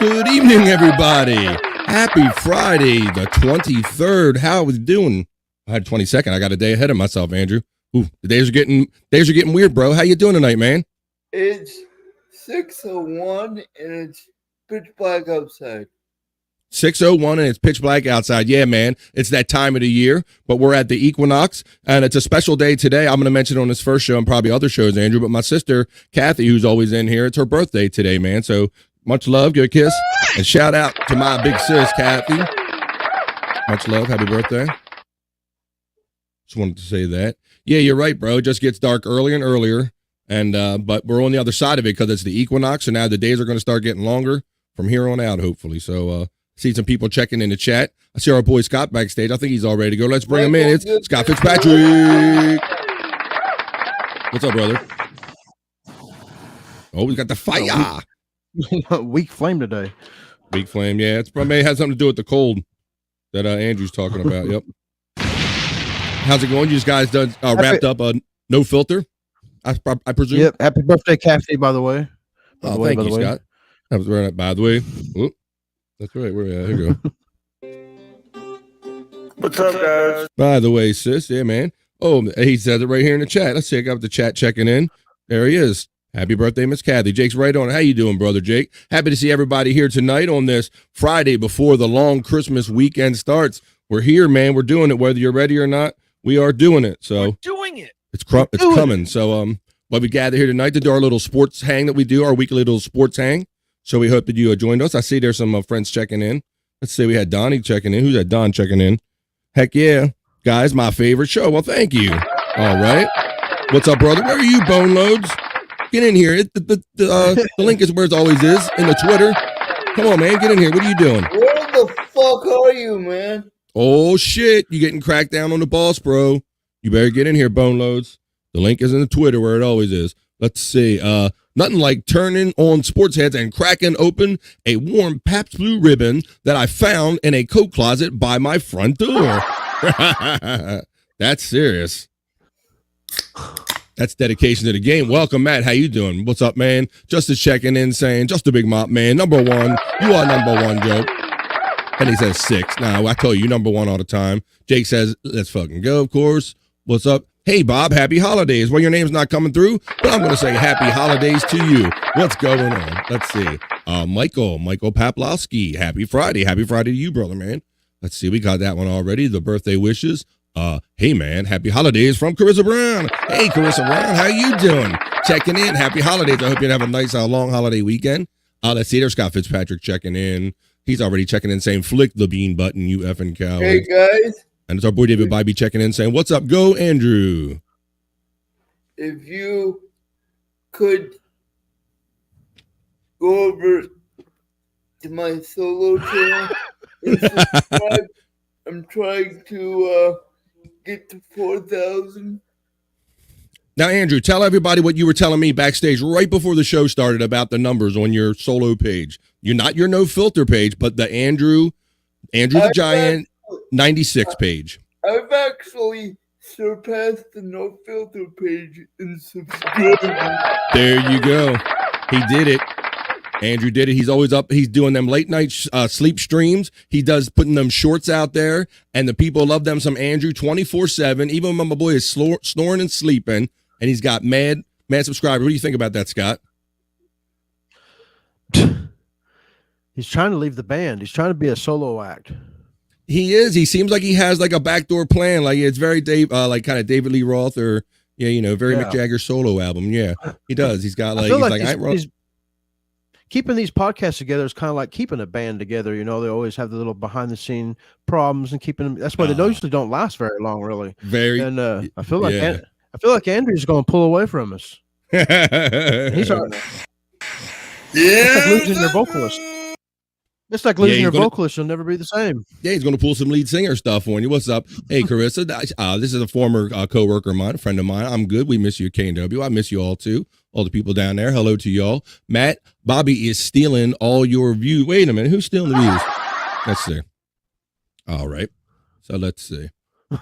Good evening, everybody. Happy Friday, the 23rd. How are we doing? I had 22nd. I got a day ahead of myself, Andrew. Ooh, the days are getting weird, bro. How you doing tonight, man? It's 6:01 and it's pitch black outside. 6:01 and it's pitch black outside. Yeah, man. It's that time of the year, but we're at the equinox and it's a special day today. I'm going to mention on this first show and probably other shows, Andrew, but my sister, Kathy, who's always in here, it's her birthday today, man. So much love. Give a kiss and shout out to my big sis, Kathy. Much love. Happy birthday. Just wanted to say that. Yeah, you're right, bro. It just gets dark earlier and earlier. And but we're on the other side of it because it's the equinox. So now the days are going to start getting longer from here on out, hopefully. So see some people checking in the chat. I see our boy Scott backstage. I think he's all ready to go. Let's bring him in. It's Scott Fitzpatrick. What's up, brother? Oh, we got the fire. Weak flame today. Weak flame, yeah. It's probably has something to do with the cold that Andrew's talking about. Yep. How's it going? You guys done wrapped up a no filter? I presume. Yep. Happy birthday, Kathy. By the way. Thank you, Scott. That was right. By the way, whoop. That's right. Here you go. What's up, guys? By the way, sis, yeah, man. Oh, he said it right here in the chat. Let's check out the chat checking in. There he is. Happy birthday, Miss Kathy. Jake's right on. How you doing, brother Jake? Happy to see everybody here tonight on this Friday before the long Christmas weekend starts. We're here, man. We're doing it. Whether you're ready or not, we are doing it. So we're doing it. It's coming. So but we gather here tonight to do our little sports hang that we do, our weekly little sports hang. So we hope that you joined us. I see there's some friends checking in. Let's see, we had Donnie checking in. Who's that? Don checking in. Heck yeah. Guys, my favorite show. Well, thank you. All right. What's up, brother? Where are you, Boneloads? Get in here. The link is where it always is, in the Twitter. Come on, man. Get in here. What are you doing? Where the fuck are you, man? Oh, shit. You getting cracked down on the boss, bro. You better get in here, Boneloads. The link is in the Twitter where it always is. Let's see. Nothing like turning on sports heads and cracking open a warm Pabst Blue Ribbon that I found in a coat closet by my front door. That's serious. That's dedication to the game. Welcome, Matt. How you doing? What's up, man? Just checking in, saying, just a big mop, man. Number one. You are number one, Joe. And he says 6. Now, I told you, number 1 all the time. Jake says, let's fucking go, of course. What's up? Hey, Bob, happy holidays. Well, your name's not coming through, but I'm going to say happy holidays to you. What's going on? Let's see. Michael Paplowski, happy Friday. Happy Friday to you, brother, man. Let's see. We got that one already. The birthday wishes. Hey, man, happy holidays from Carissa Brown. Hey, Carissa Brown, how you doing? Checking in. Happy holidays. I hope you have a nice, long holiday weekend. Let's see. There's Scott Fitzpatrick checking in. He's already checking in saying, flick the bean button, you effing cow. Hey, guys. And it's our boy David Bybee checking in saying, what's up? Go, Andrew. If you could go over to my solo channel and subscribe. I'm trying to get to 4,000. Now, Andrew, tell everybody what you were telling me backstage right before the show started about the numbers on your solo page. You're not your no filter page, but the Andrew the Giant 96 page. I've actually surpassed the no filter page in subscribers. There you go. He did it. Andrew did it. He's always up. He's doing them late night sleep streams. He does putting them shorts out there, and the people love them some Andrew 24/7. Even when my boy is snoring and sleeping, and he's got mad subscribers. What do you think about that, Scott? He's trying to leave the band. He's trying to be a solo act. He is. He seems like he has like a backdoor plan. Like it's very like kind of David Lee Roth or Mick Jagger solo album. Yeah, he does. He's got he's keeping these podcasts together is kind of like keeping a band together. You know, they always have the little behind the scene problems and keeping them. That's why they usually don't last very long, really. And I feel like Andrew's going to pull away from us. He's already. It's like losing your vocalist. It's like losing your vocalist. You'll never be the same. Yeah, he's going to pull some lead singer stuff on you. What's up? Hey, Carissa. This is a former coworker of mine, a friend of mine. I'm good. We miss you at K&W. I miss you all, too. All the people down there. Hello to y'all. Matt, Bobby is stealing all your views. Wait a minute. Who's stealing the views? Let's see. All right. So let's see.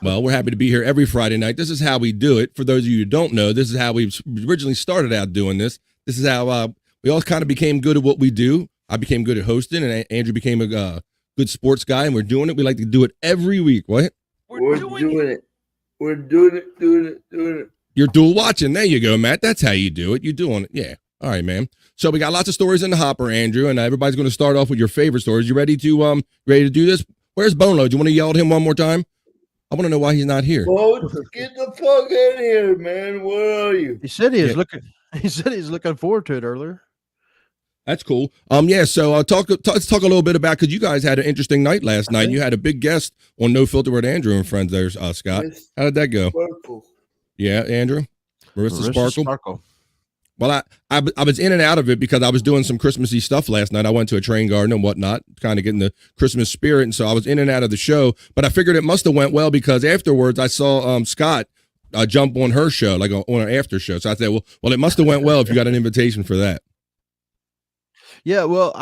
Well, we're happy to be here every Friday night. This is how we do it. For those of you who don't know, this is how we originally started out doing this. This is how we all kind of became good at what we do. I became good at hosting, and Andrew became a good sports guy, and we're doing it. We like to do it every week. What? We're doing it. We're doing it. You're dual watching. There you go, Matt. That's how you do it. You're doing it. Yeah. All right, man. So we got lots of stories in the hopper, Andrew, and everybody's going to start off with your favorite stories. You ready to do this? Where's Boneloads? You want to yell at him one more time? I want to know why he's not here. Well, get the fuck out of here, man. Where are you? He said he said he's looking forward to it earlier. That's cool. Yeah. So let's talk a little bit about, because you guys had an interesting night last night. You had a big guest on No Filter with Andrew and friends there, Scott. How did that go? Sparkle. Yeah, Andrew. Marissa Sparkle. Well, I was in and out of it because I was doing some Christmassy stuff last night. I went to a train garden and whatnot, kind of getting the Christmas spirit, and so I was in and out of the show. But I figured it must have went well because afterwards I saw Scott jump on her show, like on an after show. So I said, well, it must have went well if you got an invitation for that. Yeah, well,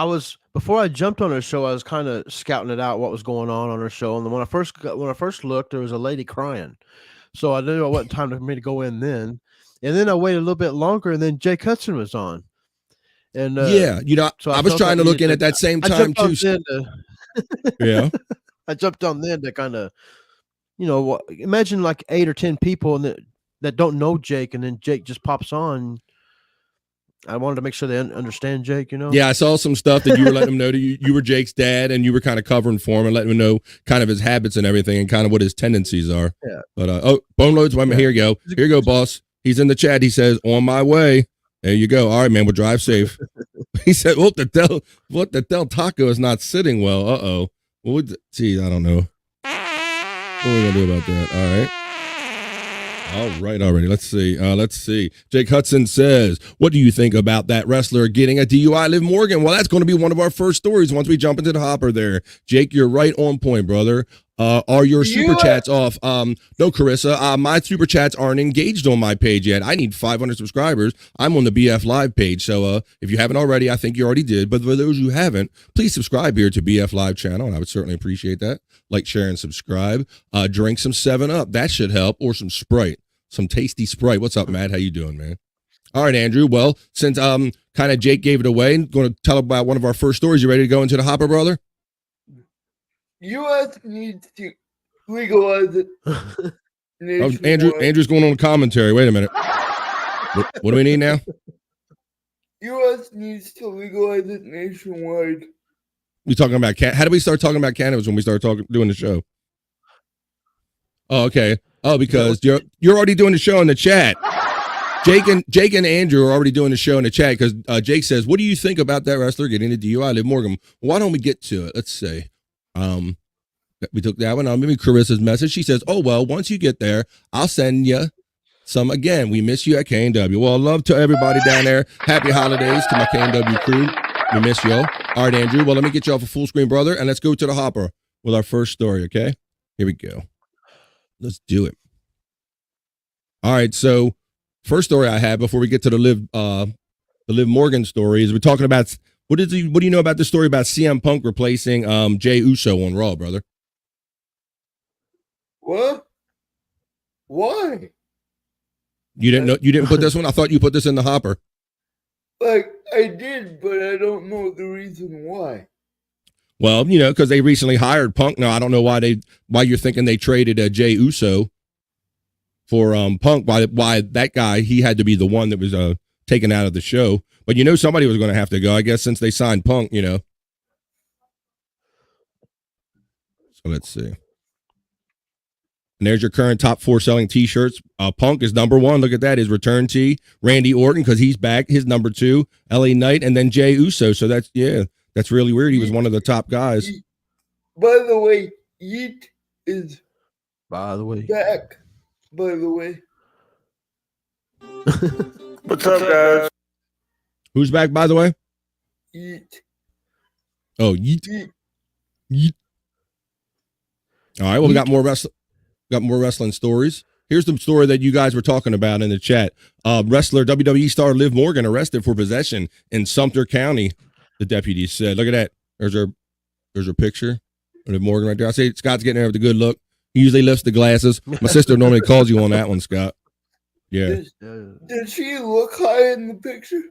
before I jumped on her show, I was kind of scouting it out, what was going on her show, and when I first looked, there was a lady crying, so I knew it wasn't time for me to go in then. And then I waited a little bit longer, and then Jake Hudson was on. And yeah, so I was trying to look in at that same time too. Yeah, I jumped on then to kind of, imagine like 8 or 10 people that don't know Jake, and then Jake just pops on. I wanted to make sure they understand Jake, Yeah, I saw some stuff that you were letting them know that you were Jake's dad, and you were kind of covering for him and letting him know kind of his habits and everything and kind of what his tendencies are. Yeah. But Boneloads, here you go. Here you go, boss. He's in the chat. He says, "On my way." There you go. All right, man. We'll drive safe. He said, "What the Del Taco is not sitting well." Uh-oh. Gee, I don't know. What are we gonna do about that? All right. All right, already. Let's see. Jake Hudson says, "What do you think about that wrestler getting a DUI, Liv Morgan?" Well, that's going to be one of our first stories once we jump into the hopper there. Jake, you're right on point, brother. Are your super chats off? No, Carissa. My super chats aren't engaged on my page yet. I need 500 subscribers. I'm on the BF Live page. So if you haven't already, I think you already did. But for those who haven't, please subscribe here to BF Live channel, and I would certainly appreciate that. Like, share, and subscribe. Drink some 7-Up. That should help. Or some Sprite. Some tasty Sprite. What's up, Matt? How you doing, man? All right, Andrew. Well, since kind of Jake gave it away, I'm going to tell about one of our first stories. You ready to go into the hopper, brother? U.S. needs to legalize it. Andrew's going on commentary. Wait a minute. What do we need now? U.S. needs to legalize it nationwide. We talking about how did we start talking about cannabis when we started doing the show? Oh, okay. Oh, because you're already doing the show in the chat. Jake and Andrew are already doing the show in the chat because Jake says, "What do you think about that wrestler getting a DUI, Liv Morgan?" Why don't we get to it? Let's see. We took that one. Maybe Carissa's message. She says, "Oh well, once you get there, I'll send you some again. We miss you at KNW." Well, love to everybody down there. Happy holidays to my KNW crew. We miss y'all. All right, Andrew. Well, let me get you off a full screen, brother, and let's go to the hopper with our first story. Okay, here we go. Let's do it. All right, so first story I have before we get to the Liv Morgan story is we're talking about what do you know about the story about CM Punk replacing Jey Uso on Raw, brother? What? Why? You didn't put this one? I thought you put this in the hopper. Like, I did, but I don't know the reason why. Well, because they recently hired Punk. Now, I don't know why you're thinking they traded Jey Uso for Punk. Why that guy, he had to be the one that was taken out of the show. But somebody was going to have to go, I guess, since they signed Punk, So let's see. And there's your current top 4 selling T-shirts. Punk is number 1. Look at that. His return tee. Randy Orton, because he's back. His number 2. LA Knight. And then Jey Uso. So that's really weird. He was one of the top guys. By the way, Yeet is back. By the way. What's up, guys? Who's back, by the way? Yeet. Oh, Yeet. All right. Well, we got more wrestling stories. Here's the story that you guys were talking about in the chat. Wrestler WWE star Liv Morgan arrested for possession in Sumter County. The deputy said, "Look at that. There's her picture. Liv Morgan right there. I say Scott's getting there with a good look. He usually lifts the glasses. My sister normally calls you on that one, Scott. Yeah. Did she look high in the picture?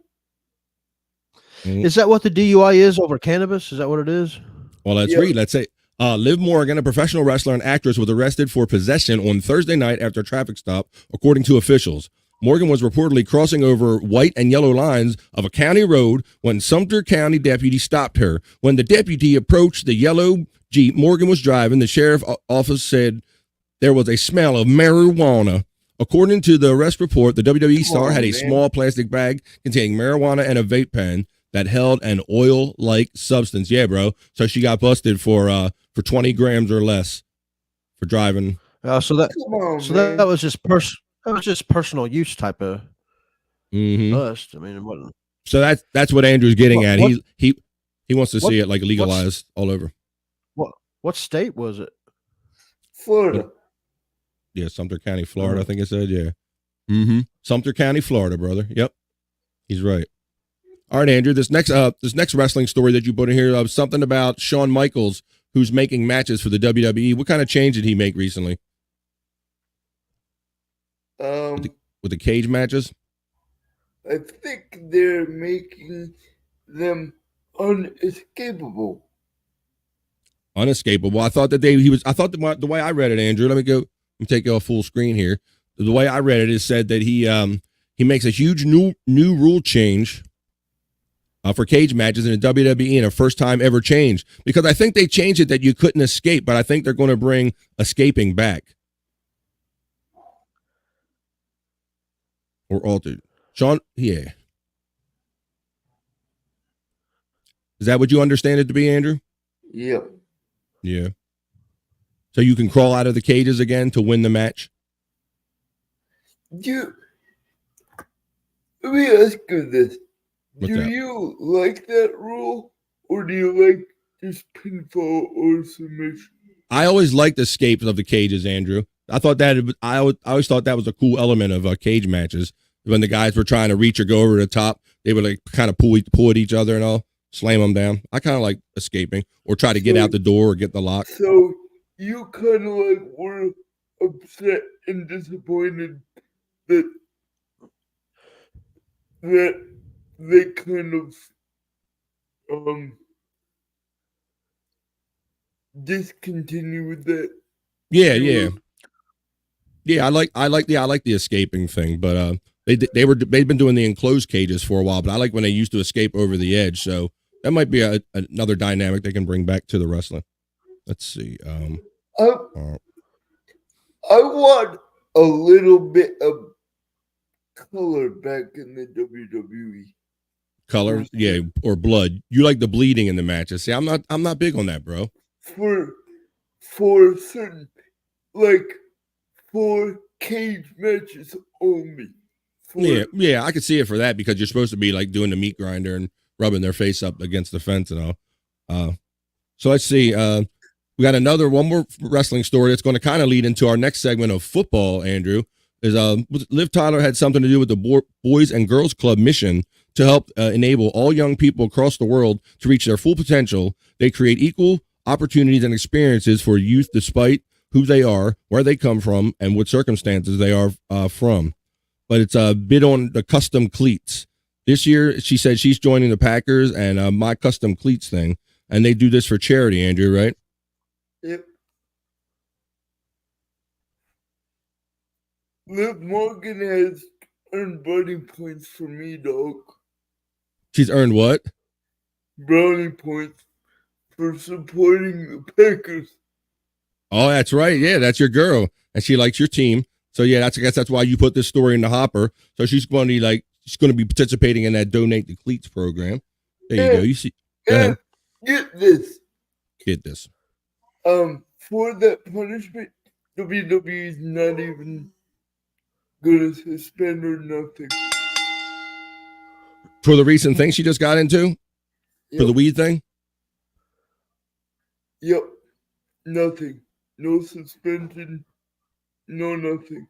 Is that what the DUI is over cannabis? Is that what it is? Well, let's read. Let's say Liv Morgan, a professional wrestler and actress, was arrested for possession on Thursday night after a traffic stop, according to officials. Morgan was reportedly crossing over white and yellow lines of a county road when Sumter County deputy stopped her. When the deputy approached the yellow Jeep Morgan was driving, the sheriff's office said there was a smell of marijuana. According to the arrest report, the WWE star had a small plastic bag containing marijuana and a vape pen that held an oil-like substance. Yeah, bro. So she got busted for 20 grams or less for driving. So that was just personal use type of bust. I mean, it wasn't. So that's what Andrew's getting at. He wants to see it like legalized all over. What state was it? Florida. Yeah, Sumter County, Florida. I think it said. Yeah. Sumter County, Florida, brother. Yep, he's right. All right, Andrew. This next wrestling story that you put in here, something about Shawn Michaels, who's making matches for the WWE. What kind of change did he make recently? With the cage matches? I think they're making them unescapable. Unescapable. I thought that the way I read it, Andrew. Let me take you off full screen here. The way I read it is said that he makes a huge new rule change for cage matches in the WWE in a first time ever change, because I think they changed it that you couldn't escape, but I think they're going to bring escaping back or altered. Sean, yeah. Is that what you understand it to be, Andrew? Yep. Yeah. So you can crawl out of the cages again to win the match? Let me ask you this. What's do that? You like that rule, or do you like just pinfall or submission? I always liked escapes of the cages, Andrew. I always thought that was a cool element of cage matches. When the guys were trying to reach or go over the top, they would like kind of pull at each other and all, slam them down. I kind of like escaping or try to get out the door or get the lock. So you kind of like were upset and disappointed that they kind of discontinue with that. Yeah. I like the escaping thing, but they've been doing the enclosed cages for a while, but I like when they used to escape over the edge. So that might be another dynamic they can bring back to the wrestling. Let's see. I want a little bit of color back in the WWE. Color, yeah, or blood. You like the bleeding in the matches. See, I'm not big on that, bro. For certain, like for cage matches only. Yeah, I could see it for that, because you're supposed to be like doing the meat grinder and rubbing their face up against the fence and all. So let's see. We got one more wrestling story that's going to kind of lead into our next segment of football, Andrew. Is Liv Tyler had something to do with the Boys and Girls Club mission to help enable all young people across the world to reach their full potential. They create equal opportunities and experiences for youth despite who they are, where they come from, and what circumstances they are from. But it's a bid on the custom cleats. This year, she said she's joining the Packers and My Custom Cleats thing, and they do this for charity, Andrew, right? Yep. Liv Morgan has earned brownie points for me, dog. She's earned what? Brownie points for supporting the Packers. Oh, that's right. Yeah, that's your girl, and she likes your team. So yeah, I guess that's why you put this story in the hopper. So she's going to be participating in that Donate the Cleats program. There you go. You see. Go ahead. Get this. Get this. For that punishment, WWE is not even gonna suspend or nothing. For the recent thing she just got into? Yep. For the weed thing? Yep. Nothing. No suspension. No nothing.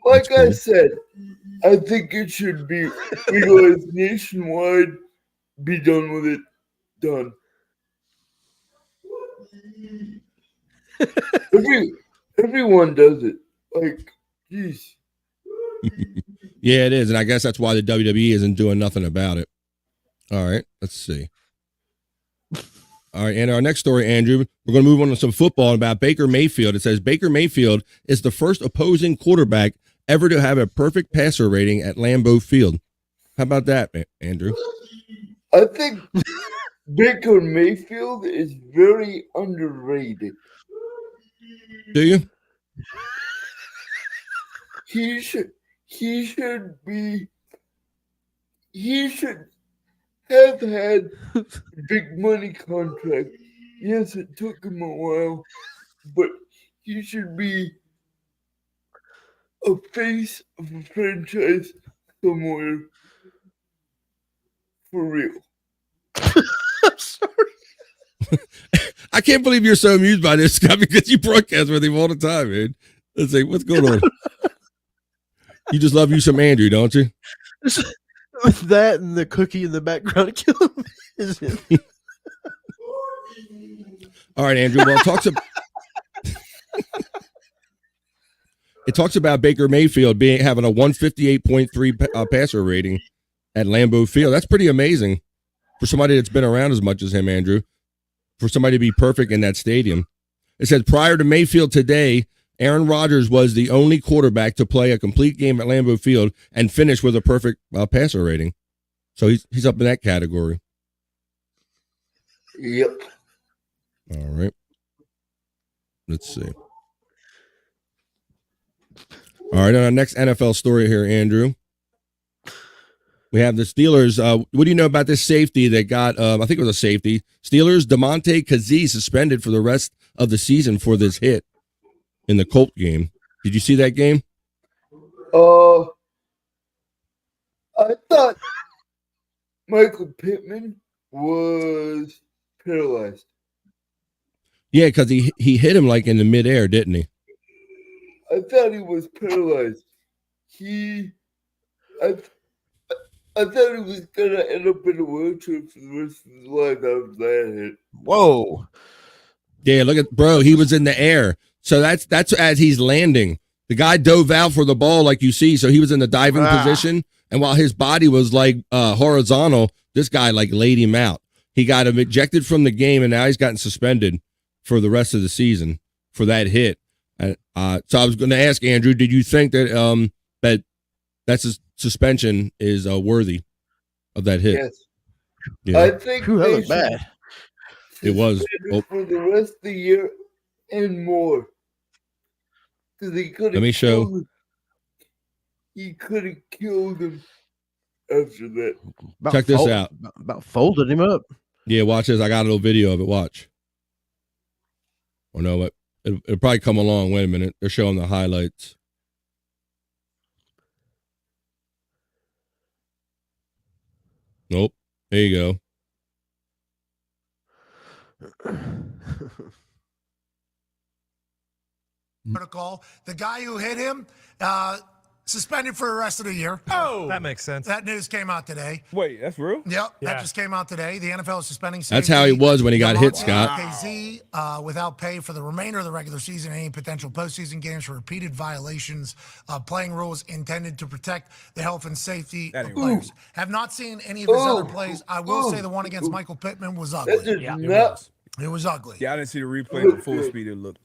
Like I said, I think it should be legalized nationwide. Be done with it. Done. Everyone does it. Like, geez. Yeah, it is. And I guess that's why the WWE isn't doing nothing about it. All right, let's see. All right, and our next story, Andrew, we're going to move on to some football about Baker Mayfield. It says Baker Mayfield is the first opposing quarterback ever to have a perfect passer rating at Lambeau Field. How about that, Andrew? I think Baker Mayfield is very underrated. Do you? He should have had a big money contract. Yes, it took him a while, but he should be a face of a franchise somewhere. For real. I'm sorry. I can't believe you're so amused by this, Scott, because you broadcast with him all the time, man. Let's see, what's going on? You just love you some Andrew, don't you? With that and the cookie in the background killing me. All right, Andrew. Well, it talks about Baker Mayfield having a 158.3 passer rating at Lambeau Field. That's pretty amazing for somebody that's been around as much as him, Andrew. For somebody to be perfect in that stadium. It said prior to Mayfield today, Aaron Rodgers was the only quarterback to play a complete game at Lambeau Field and finish with a perfect passer rating. So he's up in that category. Yep. All right. Let's see. All right, on our next NFL story here, Andrew. We have the Steelers. What do you know about this safety that got, I think it was a safety. Steelers, DeMonte Kazee suspended for the rest of the season for this hit in the Colt game. Did you see that game? I thought Michael Pittman was paralyzed. Yeah, because he hit him like in the midair, didn't he? I thought he was paralyzed. I thought he was gonna end up in a wheelchair for the rest of his life after that hit. Whoa. Yeah, look at bro. He was in the air, so that's as he's landing. The guy dove out for the ball, like you see. So he was in the diving position, and while his body was like horizontal, this guy like laid him out. He got him ejected from the game, and now he's gotten suspended for the rest of the season for that hit. So I was going to ask Andrew, did you think that that's a suspension is worthy of that hit? Yes. Yeah. I think that was bad. It was for the rest of the year and more. Because he could have. Let me show. He could have killed him after that. Check this out. About folded him up. Yeah, watch this. I got a little video of it. Watch. Oh no, what? It'll probably come along. Wait a minute. They're showing the highlights. Nope. There you go. Protocol. The guy who hit him, suspended for the rest of the year. Oh, that makes sense. That news came out today. Wait, that's real? Yep, that just came out today. The NFL is suspending safety. That's how he was when he got hit, Scott. KZ, without pay for the remainder of the regular season and any potential postseason games for repeated violations of playing rules intended to protect the health and safety of players. Have not seen any of his other plays. I will say the one against Michael Pittman was ugly. It was ugly. Yeah, I didn't see the replay at full speed. It looked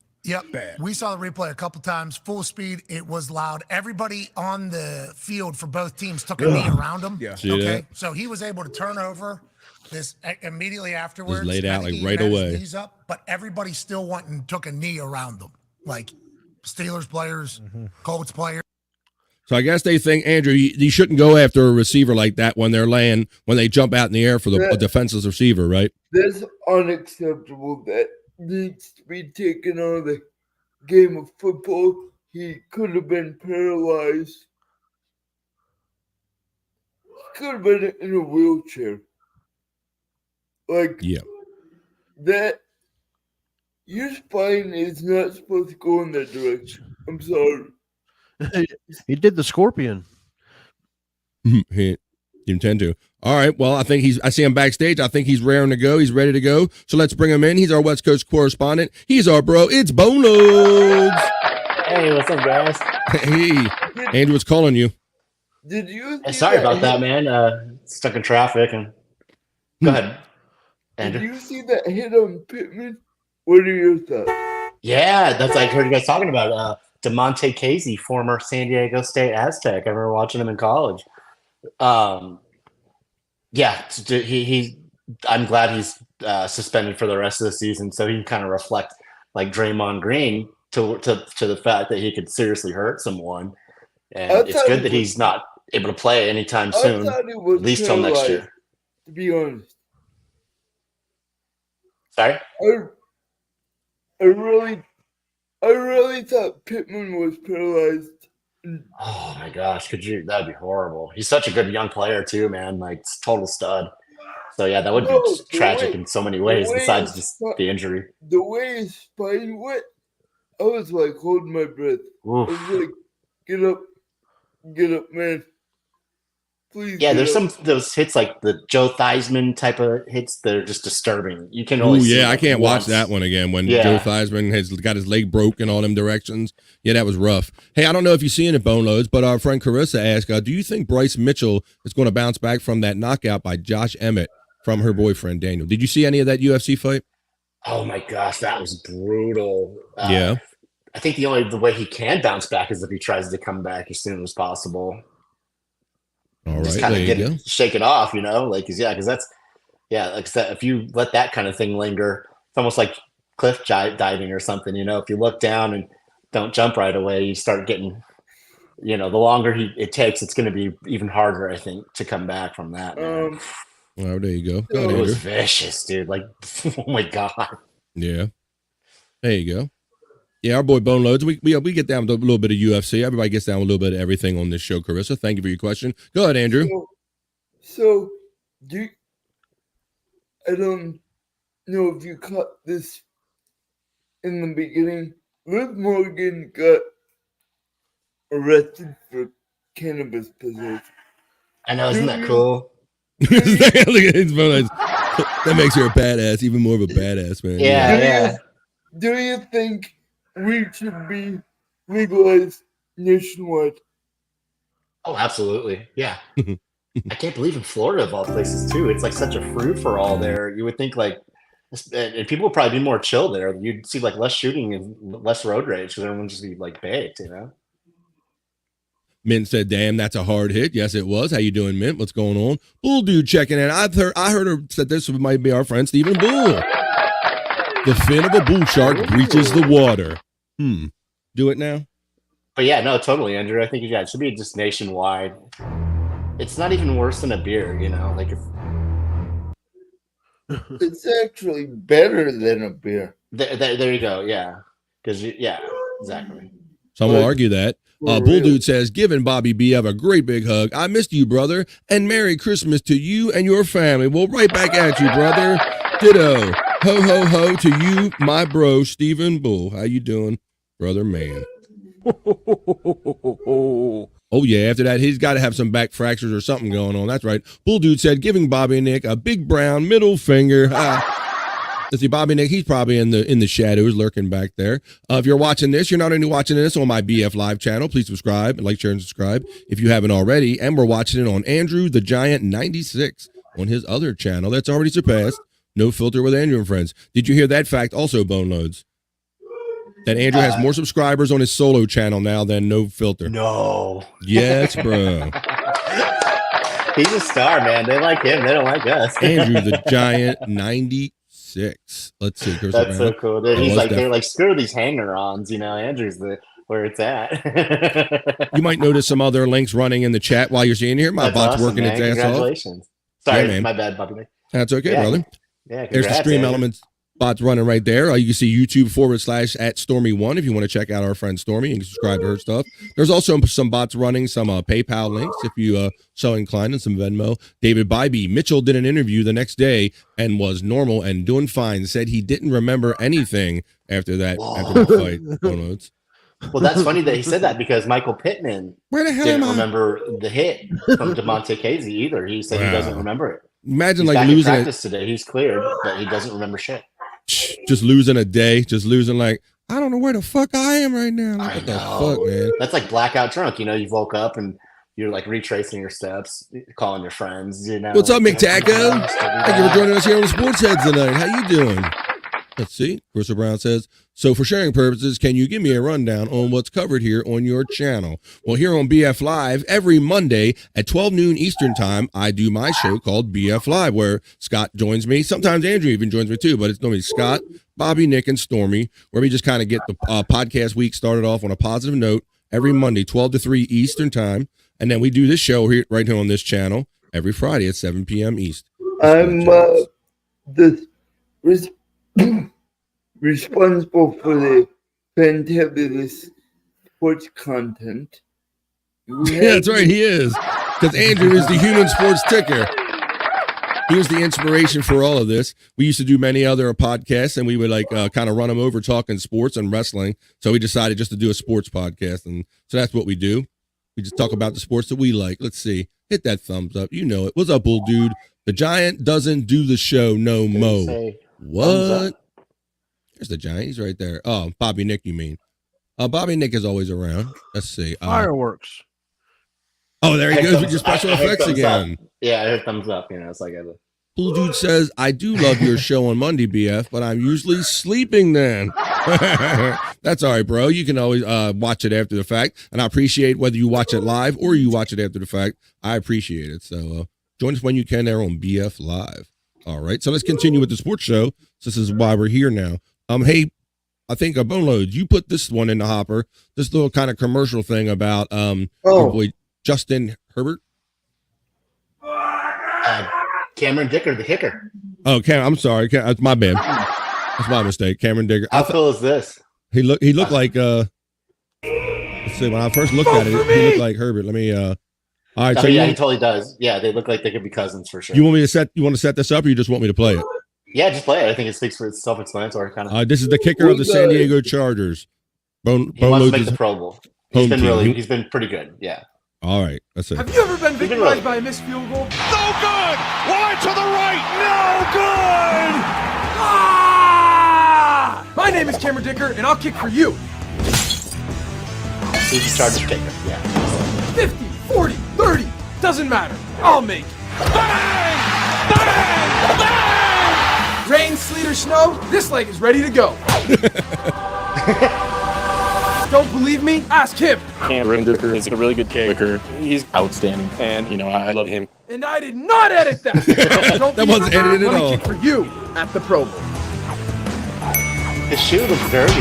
bad. We saw the replay a couple times. Full speed. It was loud. Everybody on the field for both teams took a knee around him. Yeah. Okay. So he was able to turn over this immediately afterwards. Just laid out like right had his away. knees up, but everybody still went and took a knee around them. Like Steelers players, Colts players. So I guess they think, Andrew, you shouldn't go after a receiver like that when they jump out in the air for the defenseless receiver, right? That's unacceptable. That needs to be taken out of the game of football. He could have been paralyzed. He could have been in a wheelchair. That your spine is not supposed to go in that direction. I'm sorry. He did the scorpion. He didn't intend to. All right. Well, I see him backstage. I think he's raring to go. He's ready to go. So let's bring him in. He's our West Coast correspondent. He's our bro. It's Boneloads. Hey, what's up, guys? Hey, Andrew was calling you. Did you? Hey, sorry about that, man. Stuck in traffic. And go ahead, Andrew. Did you see that hit on Pittman? What are your thoughts? Yeah, that's I heard you guys talking about DeMonte Casey, former San Diego State Aztec. I remember watching him in college. Yeah, I'm glad he's suspended for the rest of the season, so he can kind of reflect like Draymond Green to the fact that he could seriously hurt someone, and it's good that he's not able to play anytime soon, at least till next year. To be honest, sorry. I really thought Pittman was paralyzed. Oh my gosh, that'd be horrible. He's such a good young player too, man. Like total stud. So yeah, that would be tragic in so many ways besides just the injury. The way his spine went, I was like holding my breath. Oof. I was like, get up, man. Please. Yeah, there's those hits like the Joe Theismann type of hits that are just disturbing. You can only see I can't watch that one again when Joe Theismann has got his leg broke in all them directions. Yeah, that was rough. Hey, I don't know if you've seen it, Boneloads, but our friend Carissa asked, do you think Bryce Mitchell is going to bounce back from that knockout by Josh Emmett from her boyfriend Daniel? Did you see any of that UFC fight? Oh my gosh, that was brutal. Yeah. I think the way he can bounce back is if he tries to come back as soon as possible. All just right, kind of shake it off, because that's, like I said, if you let that kind of thing linger, it's almost like cliff diving or something. If you look down and don't jump right away, you start getting, the longer it takes, it's going to be even harder, I think, to come back from that. Man. Oh, there you go. It was vicious, dude. Like, oh my God. Yeah. There you go. Yeah, our boy Boneloads, we get down with a little bit of UFC. Everybody gets down with a little bit of everything on this show, Carissa. Thank you for your question. Go ahead, Andrew. So I don't know if you caught this in the beginning. Liv Morgan got arrested for cannabis possession. I know, isn't that cool? Look at his Boneloads. That makes her a badass, even more of a badass, man. Yeah. Do you think we should be legalized nationwide? Oh, absolutely. Yeah. I can't believe in Florida, of all places, too. It's like such a free-for-all there. You would think and people would probably be more chill there. You'd see less shooting and less road rage because everyone would just be baked, Mint said, damn, that's a hard hit. Yes, it was. How you doing, Mint? What's going on? Bull Dude checking in. I heard her said this might be our friend Stephen Bull. The fin of a bull shark breaches the water. Do it now? But yeah, no, totally, Andrew. I think it should be just nationwide. It's not even worse than a beer, It's actually better than a beer. There you go. Yeah, because exactly. Some will argue that. Bull Dude says, giving Bobby B have a great big hug. I missed you, brother, and Merry Christmas to you and your family. Well, right back at you, brother. Ditto. Ho, ho, ho to you, my bro, Stephen Bull. How you doing, brother man? Oh, yeah, after that, he's got to have some back fractures or something going on. That's right. Bull Dude said, giving Bobby and Nick a big brown middle finger. Let's see, Bobby Nick, he's probably in the shadows lurking back there. If you're watching this, you're not only watching this on my BF Live channel. Please subscribe, like, share, and subscribe if you haven't already. And we're watching it on Andrew the Giant 96 on his other channel that's already surpassed No Filter with Andrew and Friends. Did you hear that fact also, Boneloads? That Andrew has more subscribers on his solo channel now than No Filter. No. Yes, bro. He's a star, man. They like him. They don't like us. Andrew the Giant 96. Let's see. That's so cool. He's they're like, screw these hanger-ons. Andrew's where it's at. You might notice some other links running in the chat while you're seeing here. My bot's working its ass off. Congratulations. Sorry, my bad, Bobby. That's okay, brother. Yeah, there's the Stream Elements bots running right there. You can see YouTube.com/@Stormy1 if you want to check out our friend Stormy and subscribe to her stuff. There's also some bots running, some PayPal links if you so inclined, and some Venmo. David Bybee. Mitchell did an interview the next day and was normal and doing fine. Said he didn't remember anything after that fight. Well, that's funny that he said that because Michael Pittman didn't remember the hit from DeMonte Casey either. He said he doesn't remember it. Imagine he's like losing practice today. He's cleared, but he doesn't remember shit. Just losing a day, just losing like I don't know where the fuck I am right now. Like, what the fuck, man? That's like blackout drunk. You know, you woke up and you're like retracing your steps, calling your friends. You know, what's up, McTaco? Thank you for joining us here on the Sports Heads tonight. How you doing? Let's see. Crystal Brown says, so for sharing purposes, can you give me a rundown on what's covered here on your channel? Well, here on BF Live, every Monday at 12 noon Eastern time, I do my show called BF Live, where Scott joins me. Sometimes Andrew even joins me too, but it's normally Scott, Bobby, Nick, and Stormy, where we just kind of get the podcast week started off on a positive note every Monday, 12 to 3 Eastern time. And then we do this show here, right here on this channel every Friday at 7 p.m. East. I'm responsible for the fantabulous sports content. Yeah, that's right, he is. Because Andrew is the human sports ticker. He was the inspiration for all of this. We used to do many other podcasts, and we would like kind of run them over talking sports and wrestling. So we decided just to do a sports podcast, and so that's what we do. We just talk about the sports that we like. Let's see. Hit that thumbs up. You know it. What's up, bull dude? The Giant doesn't do the show no mo. What? There's the Giant. He's right there. Oh, Bobby Nick, you mean? Bobby Nick is always around. Let's see. Fireworks. Oh, there he goes with your special effects again. Up. Yeah, I heard thumbs up. You know, it's like Bull dude says, I do love your show on Monday, BF, but I'm usually sleeping then. That's all right, bro. You can always watch it after the fact, and I appreciate whether you watch it live or you watch it after the fact. I appreciate it. So join us when you can there on BF Live. All right, so let's continue with the sports show. So this is why we're here now. Hey, I think Boneloads, you put this one in the hopper. This little kind of commercial thing about your boy Justin Herbert. Cameron Dicker, the kicker. Oh, I'm sorry. That's my bad. That's my mistake. Cameron Dicker. How cool is this? He looked like let's see, when I first looked at it, he looked like Herbert. Let me all right, so yeah, he totally does. Yeah, they look like they could be cousins for sure. You want to set this up, or you just want me to play it? Yeah, just play it. I think it speaks for its self-explanatory kind of. This is the kicker of the San Diego Chargers. He wants to make the Pro Bowl. He's been pretty good. Yeah. All right, that's it. Have you ever been victimized by a missed field goal? No good! Wide to the right! No good! Ah! My name is Cameron Dicker, and I'll kick for you. He's the Chargers kicker, yeah. 50, 40, 30, doesn't matter. I'll make it. Bang! Bang! Bang! Rain, sleet, or snow, this leg is ready to go. Don't believe me? Ask him. Cameron Dicker is a really good kicker. He's outstanding, and I love him. And I did not edit that. That wasn't edited at all. Kick for you at the Pro Bowl. His shoe looks dirty.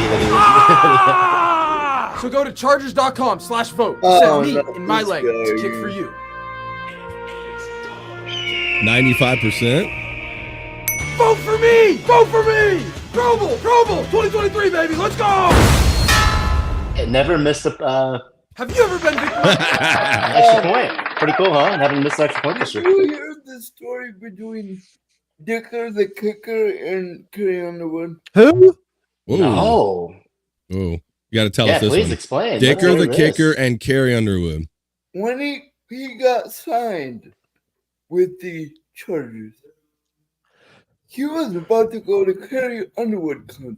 So go to Chargers.com/vote. Send me in my leg to kick for you. 95%. Vote for me! Vote for me! Pro Bowl 2023, baby. Let's go! It never missed a. Have you ever been victimized? Extra point. Pretty cool, huh? Haven't missed an extra point this year. You heard the story between Dicker the kicker and Carrie Underwood? Who? Ooh. No. Oh, you got to tell us this please one. Explain. Dicker the kicker and Carrie Underwood. When he got signed with the Chargers, he was about to go to Carrie Underwood concert.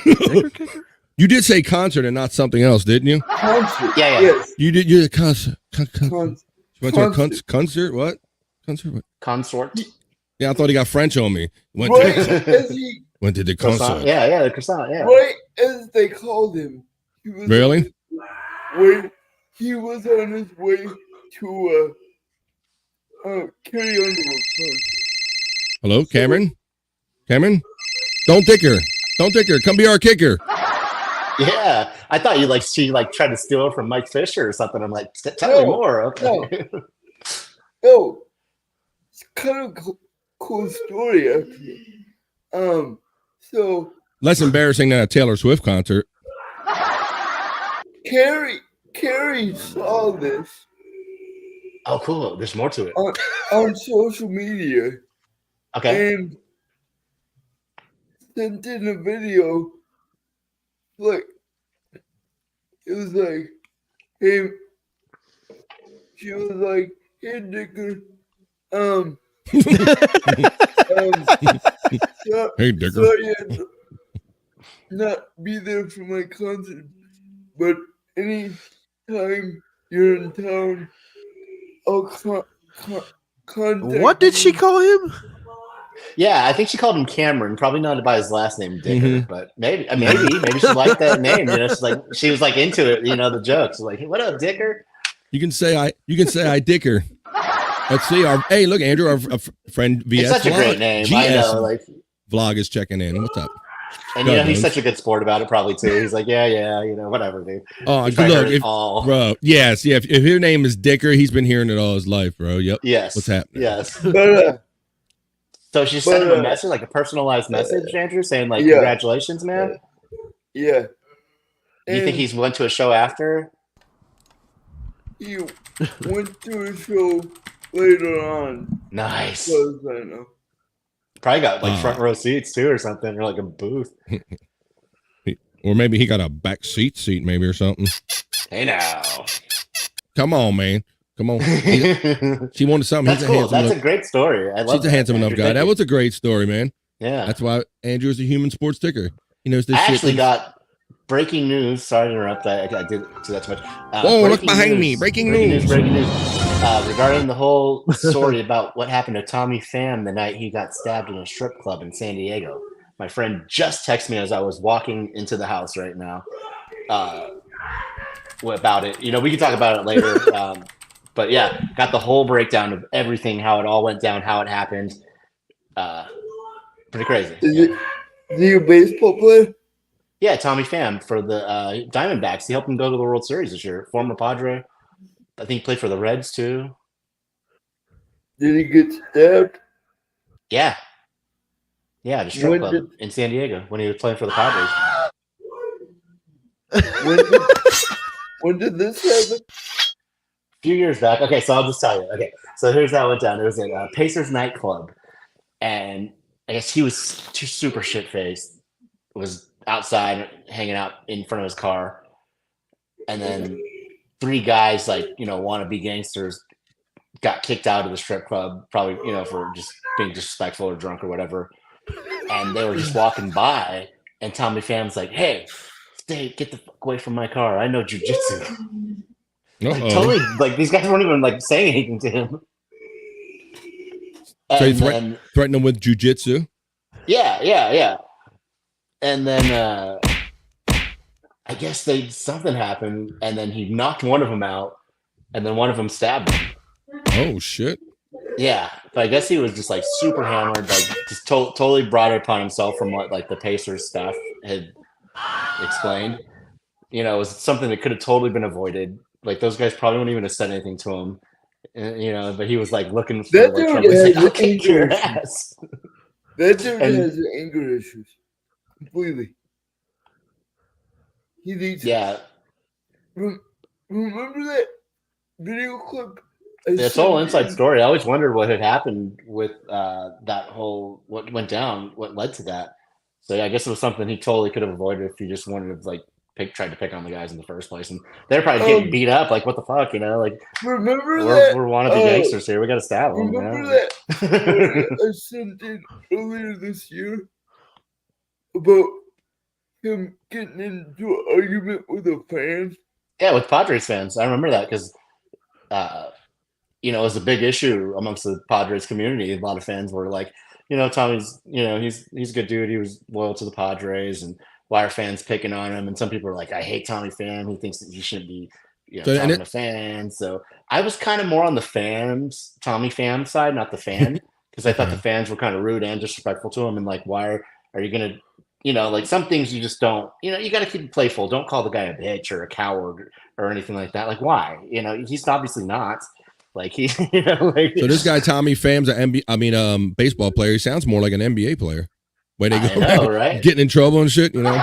Dicker kicker? You did say concert and not something else, didn't you? Concert. Yeah. Yes. You did. You did concert. Concert. Concert. What? Concert. What? Consort. Yeah, I thought he got French on me. Went to the concert. Croissant. Yeah, the croissant. Yeah. Right as they called him, he was Really? He was on his way to Carrie Underwood concert. Hello, Cameron. Cameron, don't dicker. Come be our kicker. Yeah, I thought she tried to steal it from Mike Fisher or something. I'm like, tell me more. Okay. No, it's kind of cool story actually. So Less embarrassing than a Taylor Swift concert. Carrie saw this. Oh, cool. There's more to it. On social media. Okay. And sent in a video. Like, it was like, hey, she was like, hey, Dicker, Hey, Dicker. So, yeah, not be there for my concert, but anytime you're in town, I'll contact What did she call him? Yeah, I think she called him Cameron. Probably not by his last name, Dicker, but maybe she liked that name. You know, she was like into it. You know, the jokes like, "What up, Dicker?" You can say I Dicker. Let's see. Hey, look, Andrew, our friend VS. It's such a great name. I know. Like Vlog is checking in. What's up? And you know, he's such a good sport about it, probably too. He's like, yeah, you know, whatever, dude. Oh, look, bro. Yes, yeah. If your name is Dicker, he's been hearing it all his life, bro. Yep. Yes. What's happening? Yes. So she sent him a message, like a personalized message, Andrew, saying like, "Congratulations, man." Yeah. Do you think he's went to a show after? He went to a show later on. Nice. I know. Probably got like front row seats too, or something, or like a booth. Or maybe he got a back seat, maybe, or something. Hey now. Come on, man. Come on. She wanted something. That's cool. That's a great story. I love She's a handsome enough guy. That was a great story, man. Yeah. That's why Andrew is a human sports ticker. He knows this I shit. actually got breaking news. Sorry to interrupt. I didn't do that too much. Whoa, look behind me. Breaking news. Regarding the whole story about what happened to Tommy Pham the night he got stabbed in a strip club in San Diego. My friend just texted me as I was walking into the house right now about it. You know, we can talk about it later. But yeah, got the whole breakdown of everything, how it all went down, how it happened. Pretty crazy. Is he a baseball player? Yeah, Tommy Pham for the Diamondbacks. He helped them go to the World Series this year. Former Padre. I think he played for the Reds too. Did he get stabbed? Yeah. Yeah, the strip club in San Diego when he was playing for the Padres. When did this happen? Few years back. Okay, so I'll just tell you. Okay, so here's how it went down. It was at Pacers nightclub, and I guess he was super shit faced. Was outside hanging out in front of his car, and then 3 guys, like, you know, wannabe gangsters, got kicked out of the strip club, probably, you know, for just being disrespectful or drunk or whatever. And they were just walking by, and Tommy Pham's like, "Hey, get the fuck away from my car! I know jujitsu." Like, totally, like these guys weren't even like saying anything to him. So you threatened him with jujitsu? Yeah. And then I guess something happened, and then he knocked one of them out, and then one of them stabbed him. Oh shit! Yeah, but I guess he was just like super hammered, like just totally brought it upon himself from what like the Pacers staff had explained. You know, it was something that could have totally been avoided. Like those guys probably wouldn't even have said anything to him, you know. But he was like looking for that like, dude has "I'll kick your ass." That dude has anger issues completely. He needs. Yeah. Remember that video clip? It's all inside story. I always wondered what had happened with that whole what went down, what led to that. So yeah, I guess it was something he totally could have avoided if he just wanted to like tried to pick on the guys in the first place, and they're probably getting beat up. Like, what the fuck, you know? Like, remember we're wannabe gangsters here. We got to stab them. Remember you know? that I sent in earlier this year about him getting into an argument with a fan? Yeah, with Padres fans. I remember that because, you know, it was a big issue amongst the Padres community. A lot of fans were like, you know, Tommy's, you know, he's a good dude. He was loyal to the Padres, and why are fans picking on him? And some people are like, I hate Tommy Pham. He thinks that he shouldn't be, you know, talking to fans. So I was kind of more on the Tommy Pham side, not the fan, because I thought the fans were kind of rude and disrespectful to him. And like, why are you going to, you know, like some things you just don't, you know, you got to keep it playful. Don't call the guy a bitch or a coward or anything like that. Like, why? You know, he's obviously not. Like he, you know, like, so this guy Tommy Pham's an baseball player. He sounds more like an NBA player. Way they go, I know, right? Getting in trouble and shit, you know.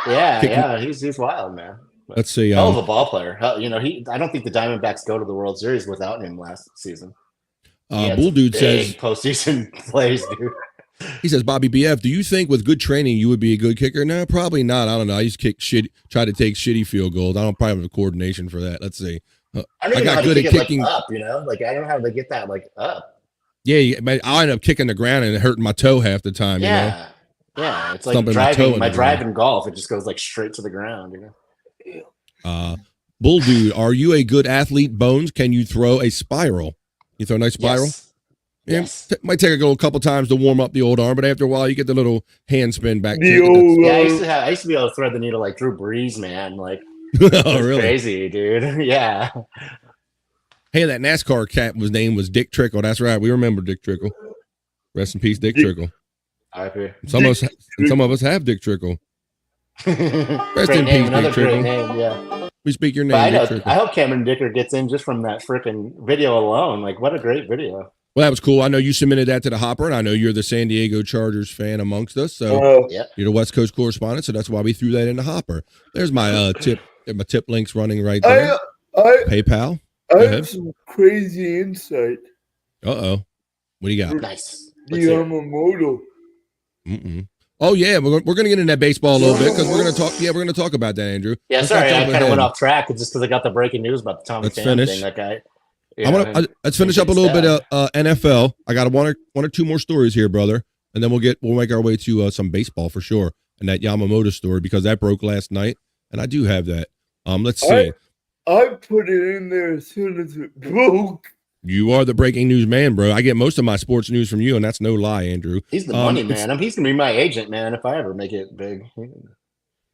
Yeah, he's wild, man. But let's see. Hell of a ball player. You know, I don't think the Diamondbacks go to the World Series without him last season. Bull Dude says postseason plays, dude. He says, Bobby BF, do you think with good training you would be a good kicker? No, probably not. I don't know. I used to try to take shitty field goals. I don't probably have the coordination for that. Let's see. I got good at kicking up, you know? Like, I don't know how to get that, like, up. Yeah, but I end up kicking the ground and hurting my toe half the time, you know? Yeah, it's like driving. My drive in golf, it just goes like straight to the ground. You know. Bull dude, are you a good athlete, Bones? Can you throw a spiral? You throw a nice spiral? Yes. Yeah, might take a couple times to warm up the old arm, but after a while, you get the little hand spin back. I used to be able to thread the needle like Drew Brees, man. Like, oh, really? Crazy, dude. Yeah. Hey, that NASCAR cat name was Dick Trickle. That's right. We remember Dick Trickle. Rest in peace, Dick Trickle. Some of us have Dick Trickle. Rest in peace, Dick Trickle. Name, yeah. We speak your name. I hope Cameron Dicker gets in just from that freaking video alone. Like, what a great video. Well, that was cool. I know you submitted that to the Hopper, and I know you're the San Diego Chargers fan amongst us. So you're the West Coast correspondent, so that's why we threw that in the Hopper. There's my tip. My tip links running right there. PayPal. I have some crazy insight. What do you got? Nice. Yamamoto. Oh yeah, we're gonna get into that baseball a little bit because we're gonna talk. Yeah, we're gonna talk about that, Andrew. Yeah, sorry, I kind of went off track just because I got the breaking news about the Tommy Pham thing. That guy. Let's finish up a little bit of NFL. I got one or two more stories here, brother, and then we'll make our way to some baseball for sure, and that Yamamoto story because that broke last night, and I do have that. Let's see. I put it in there as soon as it broke. You are the breaking news man, bro. I get most of my sports news from you, and that's no lie, Andrew. He's the money man. He's gonna be my agent, man. If I ever make it big.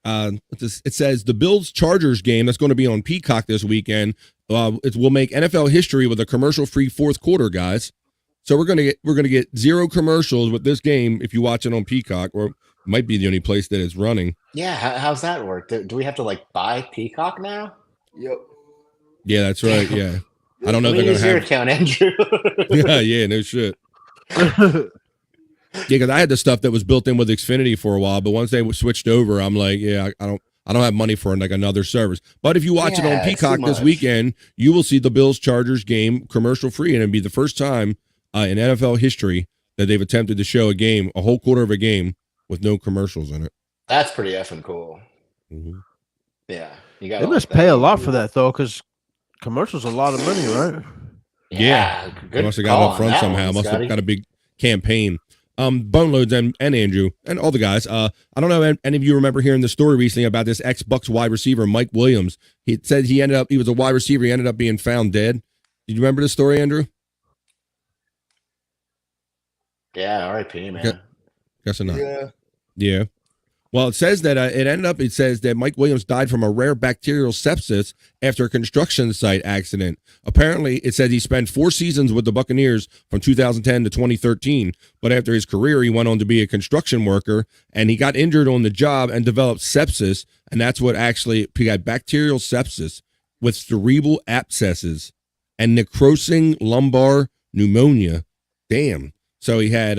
It says the Bills-Chargers game that's going to be on Peacock this weekend. It will make NFL history with a commercial-free fourth quarter, guys. So we're gonna get zero commercials with this game if you watch it on Peacock, or it might be the only place that it's running. Yeah, how's that work? Do we have to like buy Peacock now? Yep. Yeah, that's right. Yeah, I don't know if they're gonna have your account, Andrew. yeah, no shit. Yeah, because I had the stuff that was built in with Xfinity for a while, but once they switched over, I'm like, yeah, I don't have money for like another service. But if you watch it on Peacock this weekend, you will see the Bills-Chargers game commercial free, and it'll be the first time in NFL history that they've attempted to show a whole quarter of a game with no commercials in it. That's pretty effing cool. Mm-hmm. Yeah, they must pay a lot for that though, because commercials a lot of money, right? Yeah, they must have got it up front somehow. Must have got a big campaign. Boneloads and Andrew and all the guys. I don't know if any of you remember hearing the story recently about this ex-Bucks wide receiver, Mike Williams. He said he was a wide receiver. He ended up being found dead. Did you remember this story, Andrew? Yeah, R.I.P. man. Guess not. Yeah. Well, it says that it says that Mike Williams died from a rare bacterial sepsis after a construction site accident. Apparently, it said he spent 4 seasons with the Buccaneers from 2010 to 2013. But after his career, he went on to be a construction worker, and he got injured on the job and developed sepsis. And that's what he got bacterial sepsis with cerebral abscesses and necrosing lumbar pneumonia. Damn. So he had,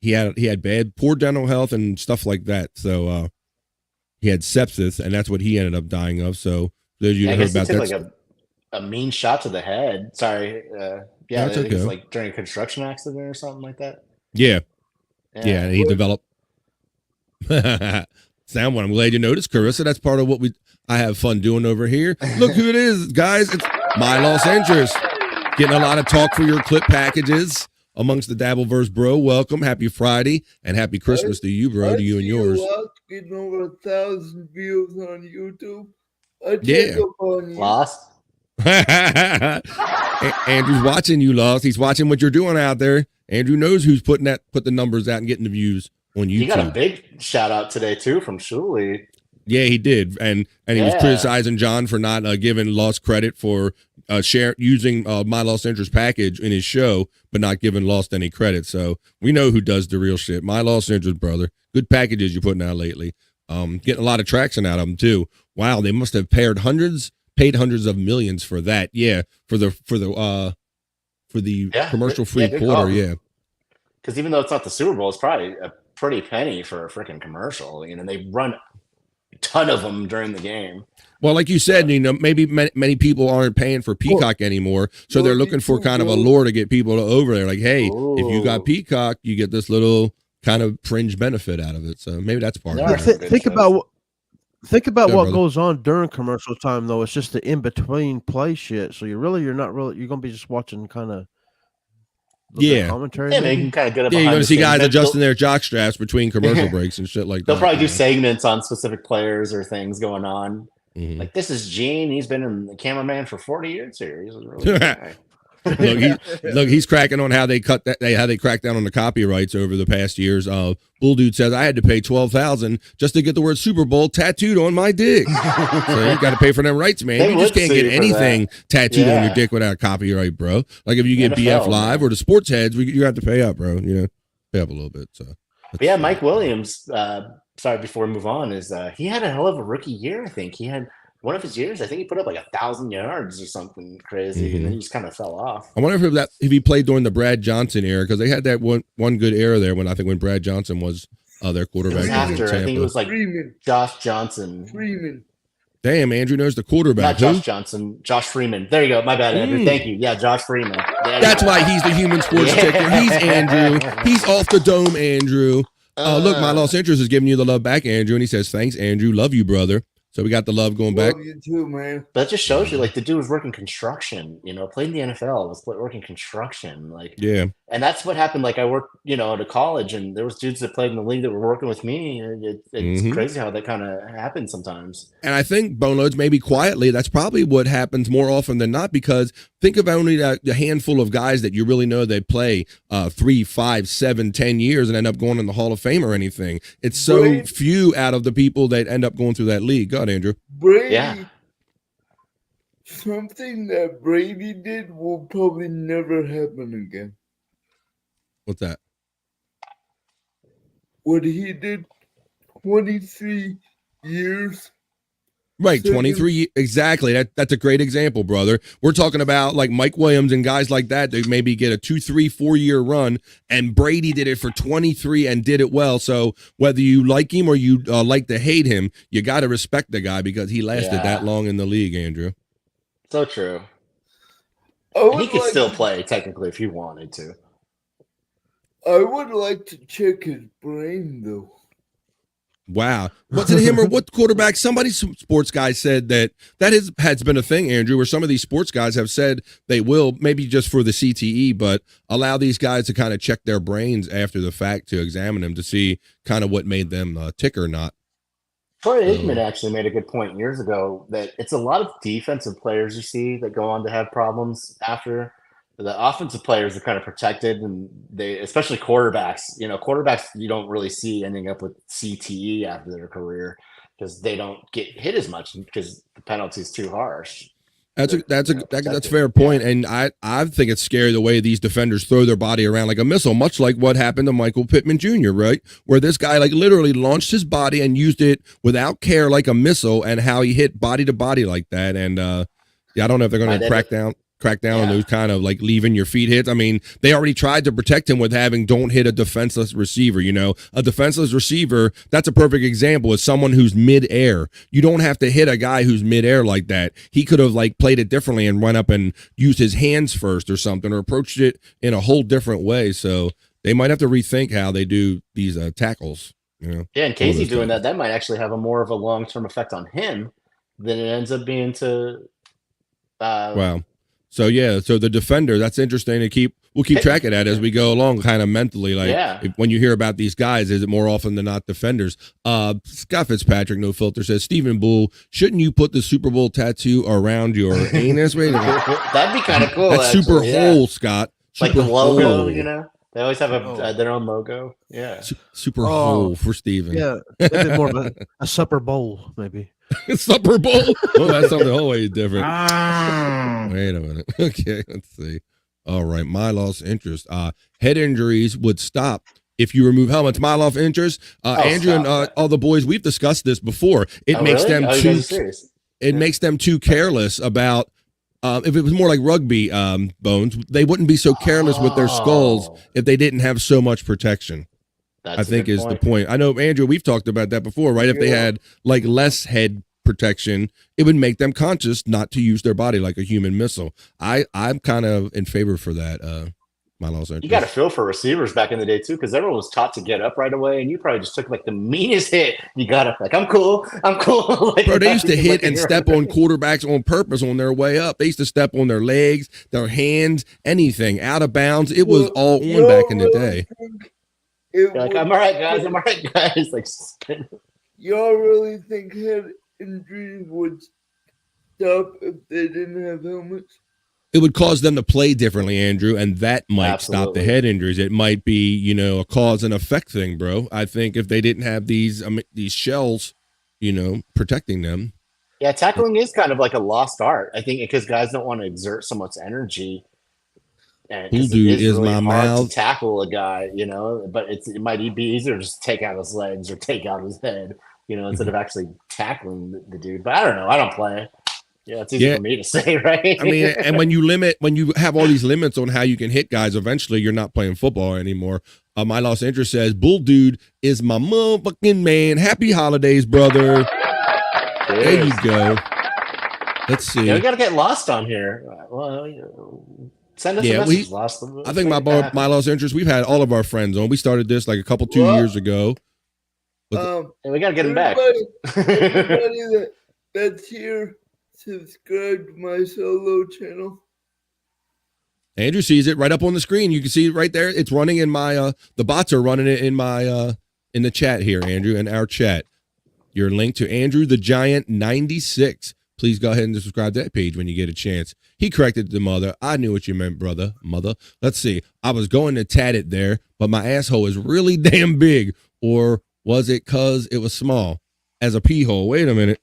He had poor dental health and stuff like that. So he had sepsis, and that's what he ended up dying of. So those of you heard about that. Like a mean shot to the head. Sorry. That's okay. It was like during a construction accident or something like that. Yeah. And he developed. Sound one. I'm glad you noticed, Carissa. That's part of what I have fun doing over here. Look who it is, guys. It's my Los Angeles. Getting a lot of talk for your clip packages. Amongst the Dabbleverse, bro. Welcome. Happy Friday and happy Christmas to you, bro. To you and yours. Getting over 1,000 views on YouTube. Lost. Andrew's watching you, Lost. He's watching what you're doing out there. Andrew knows who's put the numbers out and getting the views on YouTube. You got a big shout out today too from Shuli. Yeah, he did, and he was criticizing John for not giving Lost credit for using my Los Angeles package in his show, but not giving Lost any credit. So we know who does the real shit. My Los Angeles brother. Good packages you're putting out lately. Getting a lot of traction out of them too. Wow, they must have paid hundreds of millions for that. Yeah, for the commercial free quarter. Yeah, because even though it's not the Super Bowl, it's probably a pretty penny for a freaking commercial. You know, they run a ton of them during the game. Well, like you said, maybe many people aren't paying for Peacock anymore, so they're looking for kind of a lure to get people over there. Like, hey, if you got Peacock, you get this little kind of fringe benefit out of it. So maybe that's part of it. Think about what goes on during commercial time, though. It's just the in between play shit. So you're not really. You're gonna be just watching kind of Yeah. Commentary. Yeah, they can kind of get up. Yeah, you're behind gonna the see scenes. guys Maybe adjusting their jock straps between commercial breaks and shit like they'll that. probably do segments on specific players or things going on. Mhm. Like, this is Gene. He's been in the cameraman for 40 years here. He's a really good guy. He's cracking on how they crack down on the copyrights over the past years. Bull Dude says I had to pay $12,000 just to get the word Super Bowl tattooed on my dick. So you got to pay for them rights, man. You just can't get anything tattooed on your dick without copyright, bro. Like if you get BF Live or the sports heads, you have to pay up, bro. You know, pay up a little bit. So, but yeah, Mike Williams. Sorry, before we move on, he had a hell of a rookie year. I think he had. One of his years, I think he put up like 1,000 yards or something crazy, and then he just kind of fell off. I wonder if he played during the Brad Johnson era, because they had that one good era there when Brad Johnson was their quarterback. After I think it was like Freeman. Josh Johnson. Freeman. Damn, Andrew knows the quarterback. Not Josh Johnson, Josh Freeman. There you go. My bad, Andrew. Thank you. Yeah, Josh Freeman. That's why he's the human sports ticker. He's Andrew. He's off the dome, Andrew. Look, my lost interest is giving you the love back, Andrew, and he says, "Thanks, Andrew. Love you, brother." So we got the love going back. Love you too, man. That just shows you, like, the dude was working construction, played in the NFL, was working construction. Like, yeah. And that's what happened. Like, I worked, at a college, and there was dudes that played in the league that were working with me. It's crazy how that kind of happens sometimes. And I think Boneloads, maybe quietly, that's probably what happens more often than not, because think of only the handful of guys that you really know they play 3, 5, 7, 10 years and end up going in the Hall of Fame or anything. It's so few out of the people that end up going through that league. Go ahead, Andrew. Brady, something that Brady did will probably never happen again. What's that? What he did 23 years. Right, 23, exactly. That's a great example, brother. We're talking about like Mike Williams and guys like that. They maybe get a 2, 3, 4 year run, and Brady did it for 23 and did it well. So whether you like him or you like to hate him, you got to respect the guy because he lasted that long in the league, Andrew. So true. He could still play technically if he wanted to. I would like to check his brain though. Wow. Was it him or what quarterback? Some sports guy said that has been a thing, Andrew, where some of these sports guys have said they will, maybe just for the CTE, but allow these guys to kind of check their brains after the fact to examine them to see kind of what made them tick or not. Troy Aikman actually made a good point years ago that it's a lot of defensive players you see that go on to have problems after. The offensive players are kind of protected, and they, especially quarterbacks, quarterbacks you don't really see ending up with CTE after their career because they don't get hit as much because the penalty is too harsh. That's a fair point, and I think it's scary the way these defenders throw their body around like a missile, much like what happened to Michael Pittman Jr., right? Where this guy like literally launched his body and used it without care like a missile, and how he hit body to body like that. And I don't know if they're going to crack down on those kind of like leaving your feet hits. I mean, they already tried to protect him with having don't hit a defenseless receiver. A defenseless receiver, that's a perfect example, is someone who's midair. You don't have to hit a guy who's midair like that. He could have like played it differently and went up and used his hands first or something, or approached it in a whole different way. So they might have to rethink how they do these tackles. Yeah, and Casey doing that might actually have a more of a long-term effect on him than it ends up being to wow. So so the defender, that's interesting to we'll keep track of that as we go along, kind of mentally. Like when you hear about these guys, is it more often than not defenders? Scott Fitzpatrick, No Filter, says, Stephen Bull, shouldn't you put the Super Bowl tattoo around your anus? Wait a minute. That'd be kind of cool. That's super hole, Scott. Super like the logo, hole. They always have their own logo. Yeah. Super hole for Stephen. Yeah, a bit more of a supper bowl, maybe. Supper Bowl? Oh, that's something always different. Wait a minute. Okay, let's see. All right, my lost interest. Head injuries would stop if you remove helmets. My lost interest. Andrew and all the boys, we've discussed this before. It makes them makes them too careless about. If it was more like rugby, Bones, they wouldn't be so careless with their skulls if they didn't have so much protection. I think is the point. I know, Andrew, we've talked about that before, right? If they had like less head protection, it would make them conscious not to use their body like a human missile. I'm kind of in favor for that. my loss interest. You got to feel for receivers back in the day too, because everyone was taught to get up right away, and you probably just took like the meanest hit. You got up like, I'm cool. Like, bro, they used to hit and step on quarterbacks on purpose on their way up. They used to step on their legs, their hands, anything out of bounds. It was all on back in the day. Like, I'm all right, guys. I'm all right, guys. Like, y'all really think head injuries would stop if they didn't have helmets? It would cause them to play differently, Andrew, and that might stop the head injuries. It might be, a cause and effect thing, bro. I think if they didn't have these shells, protecting them. Yeah, tackling is kind of like a lost art, I think, because guys don't want to exert so much energy. And Dude is really my mouth. To tackle a guy, but it might be easier to just take out his legs or take out his head, instead of actually tackling the dude. But I don't know. I don't play. Yeah, it's easy for me to say, right? I mean, and when you have all these limits on how you can hit guys, eventually you're not playing football anymore. My lost interest says, Bull Dude is my motherfucking man. Happy holidays, brother. There you go. Let's see. Yeah, we got to get Lost on here. Well, send us a message, Lost. I think my lost interest, we've had all of our friends on. We started this like a couple, 2 years ago. And we got to get him back. Everybody that's here, subscribe to my solo channel. Andrew sees it right up on the screen. You can see it right there. It's running in my the bots are running it in my in the chat here, Andrew, in our chat. Your link to Andrew the Giant 96. Please go ahead and subscribe to that page when you get a chance. He corrected the mother. I knew what you meant, brother. Mother. Let's see. I was going to tat it there, but my asshole is really damn big. Or was it because it was small? As a pee hole. Wait a minute.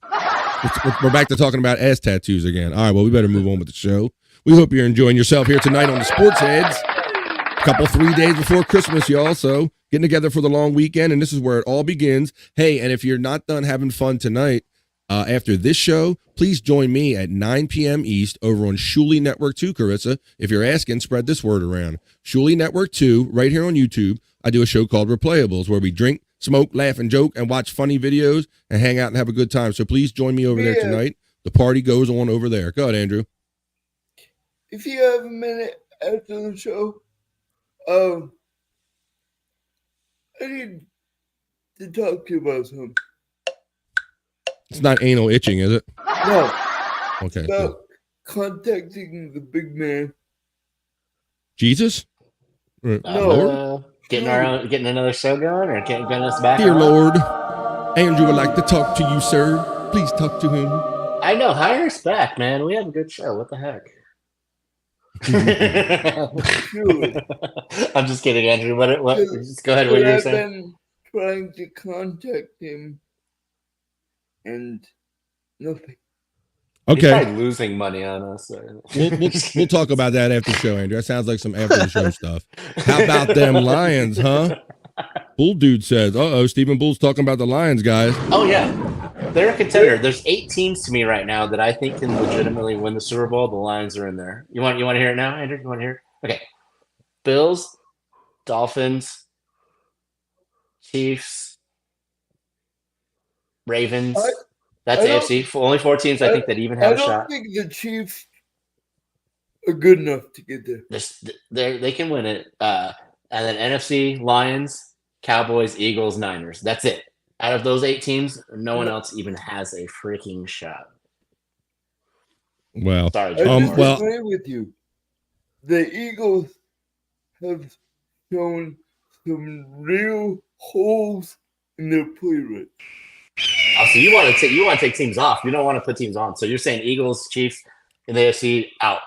We're back to talking about ass tattoos again. All right, well, we better move on with the show. We hope you're enjoying yourself here tonight on the Sports Heads. A couple, 3 days before Christmas, y'all. So getting together for the long weekend, and this is where it all begins. Hey, and if you're not done having fun tonight, after this show, please join me at 9 p.m. East over on Shuli Network 2, Carissa. If you're asking, spread this word around. Shuli Network 2, right here on YouTube. I do a show called Replayables where we drink, smoke, laugh, and joke, and watch funny videos and hang out and have a good time. So please join me over there tonight. The party goes on over there. Go ahead, Andrew. If you have a minute after the show, I need to talk to you about something. It's not anal itching, is it? No. Okay. About contacting the big man. Jesus? No. Getting another show going, or getting us back? Dear Lord, Andrew would like to talk to you, sir. Please talk to him. I know. Hire us back, man. We have a good show. What the heck? I'm just kidding, Andrew. What? Just go ahead. What you're saying? I've been trying to contact him, and nothing. Okay. He's probably losing money on us. We'll talk about that after the show, Andrew. That sounds like some after the show stuff. How about them Lions, huh? Bull Dude says, Stephen Bull's talking about the Lions, guys. Oh, yeah. They're a contender. There's 8 teams to me right now that I think can legitimately win the Super Bowl. The Lions are in there. You want to hear it now, Andrew? You want to hear it? Okay. Bills, Dolphins, Chiefs, Ravens. That's AFC. Only 4 teams I think that even have a shot. I don't think the Chiefs are good enough to get there. They can win it. And then NFC, Lions, Cowboys, Eagles, Niners. That's it. Out of those 8 teams, no one else even has a freaking shot. Well, sorry, I disagree with you. The Eagles have shown some real holes in their play rate. Oh, so you want to take teams off. You don't want to put teams on. So you're saying Eagles, Chiefs, and the AFC out.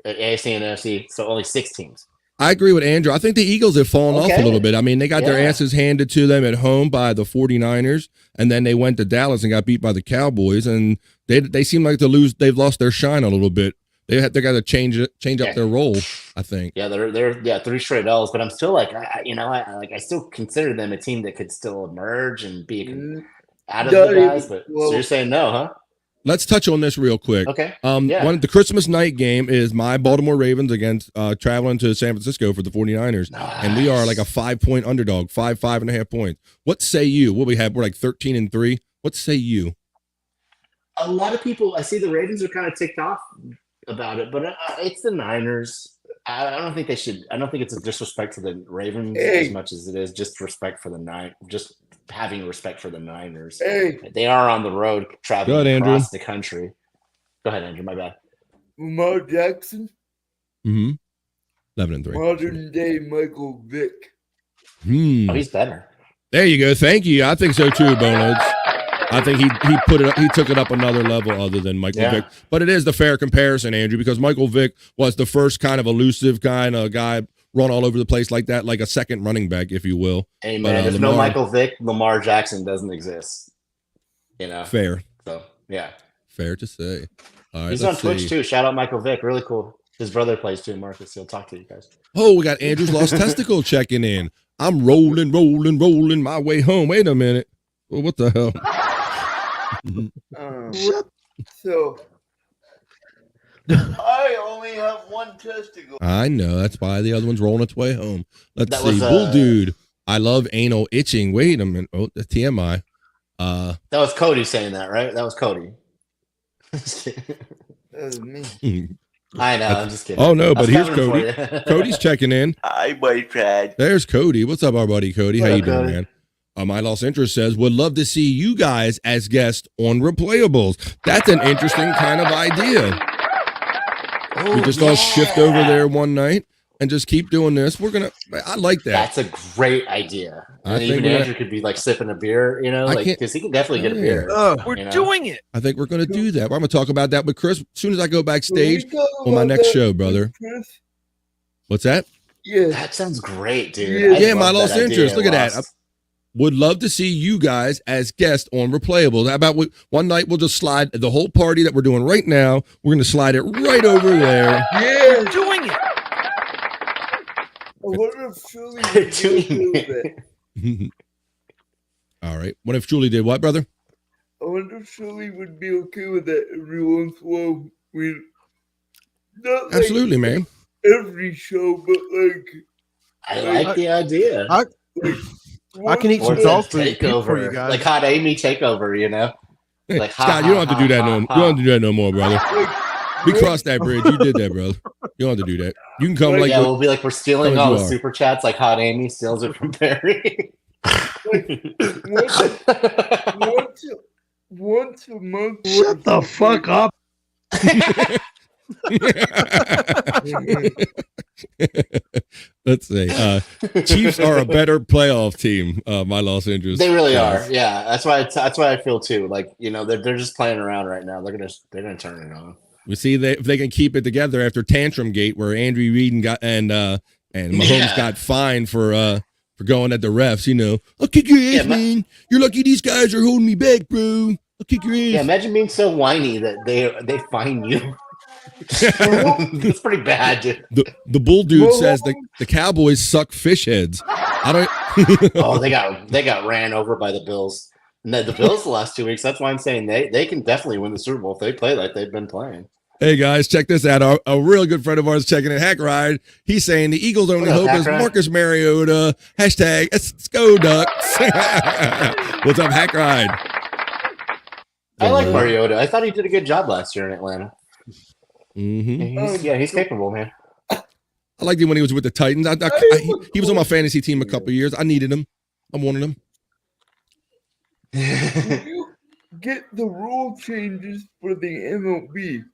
AFC and NFC, so only 6 teams. I agree with Andrew. I think the Eagles have fallen off a little bit. I mean, they got their asses handed to them at home by the 49ers, and then they went to Dallas and got beat by the Cowboys, and they seem like they've lost their shine a little bit. They got to change up their role, I think. Yeah, they're 3 straight L's, but I'm still I still consider them a team that could still emerge and be out of the guys. But so you're saying no, huh? Let's touch on this real quick. Okay. The Christmas night game is my Baltimore Ravens against traveling to San Francisco for the 49ers. Nice. And we are like a 5-point underdog, 5.5 points. What say you? What we have? We're like 13-3. What say you? A lot of people, I see the Ravens are kind of ticked off about it, but it's the Niners. I don't think they should. I don't think it's a disrespect to the Ravens as much as it is just respect for just having respect for the Niners. They are on the road traveling across the country. Go ahead, Andrew. My bad. Lamar Jackson. 11-3. Modern day Michael Vick. Oh, he's better. There you go. Thank you. I think so too, Boneloads. I think he took it up another level other than Michael Vick. But it is the fair comparison, Andrew, because Michael Vick was the first kind of elusive kind of guy run all over the place like that, like a second running back, if you will. Hey man, if no Michael Vick, Lamar Jackson doesn't exist. You know. Fair. So yeah. Fair to say. All right, he's on Twitch too. Shout out Michael Vick. Really cool. His brother plays too, Marcus. He'll talk to you guys. Oh, we got Andrew's Lost Testicle checking in. I'm rolling my way home. Wait a minute. Well, what the hell? So I only have one testicle. I know. That's why the other one's rolling its way home. Let's see. Bull dude. I love anal itching. Wait a minute. Oh, the TMI. That was Cody saying that, right? That was Cody. That was me. I know. I'm just kidding. Oh no, but here's Cody. Cody's checking in. Hi, boyfriend. There's Cody. What's up, our buddy Cody? How you doing, man? My Lost Interest says, would love to see you guys as guests on Replayables. That's an interesting kind of idea. We just all shift over there one night and just keep doing this. I like that. That's a great idea. And even Andrew could be like sipping a beer, you know, because he can definitely get a beer. We're doing it. I think we're going to do that. I'm going to talk about that with Chris as soon as I go backstage on my next show, brother. What's that? Yeah. That sounds great, dude. Yeah, My Lost Interest. Look at that. Would love to see you guys as guests on Replayables. How about one night we'll just slide the whole party that we're doing right now. We're going to slide it right over there. Yeah. We're doing it. I wonder if Julie would do that. All right. What if Julie did what, brother? I wonder if Julie would be okay with that every once in a while. Not absolutely, man. Every show, but like. I like the idea. I can eat some dog food for you guys. Like Hot Amy takeover, you know? Like Scott, you don't have to do that no. You don't have to do that no more, brother. We crossed that bridge. You did that, brother. You don't have to do that. You can come we'll be like we're stealing all the super chats, like Hot Amy steals it from Barry. Once a month. Shut the fuck up. Let's see. Chiefs are a better playoff team. My Los Angeles. They really are. Yeah, that's why I feel too. Like, you know, they're just playing around right now. They're gonna turn it on. We see if they can keep it together after Tantrum Gate, where Andrew Reid and Mahomes got fined for going at the refs. You know, I'll kick your ass, man. You're lucky these guys are holding me back, bro. I'll kick your ass. Yeah, imagine being so whiny that they fine you. That's pretty bad, dude. The bull dude says the Cowboys suck fish heads. I don't. Oh, they got ran over by the Bills. And the Bills the last 2 weeks. That's why I'm saying they can definitely win the Super Bowl if they play like they've been playing. Hey guys, check this out. A real good friend of ours checking in. Hack Ride. He's saying the Eagles' only hope is Marcus Mariota. Hashtag Sco Ducks. What's up, Hack Ride? I like Mariota. I thought he did a good job last year in Atlanta. Mm-hmm. He's capable, man. I liked him when he was with the Titans. He was on my fantasy team a couple of years. I needed him. I wanted him. You get the rule changes for the MLB.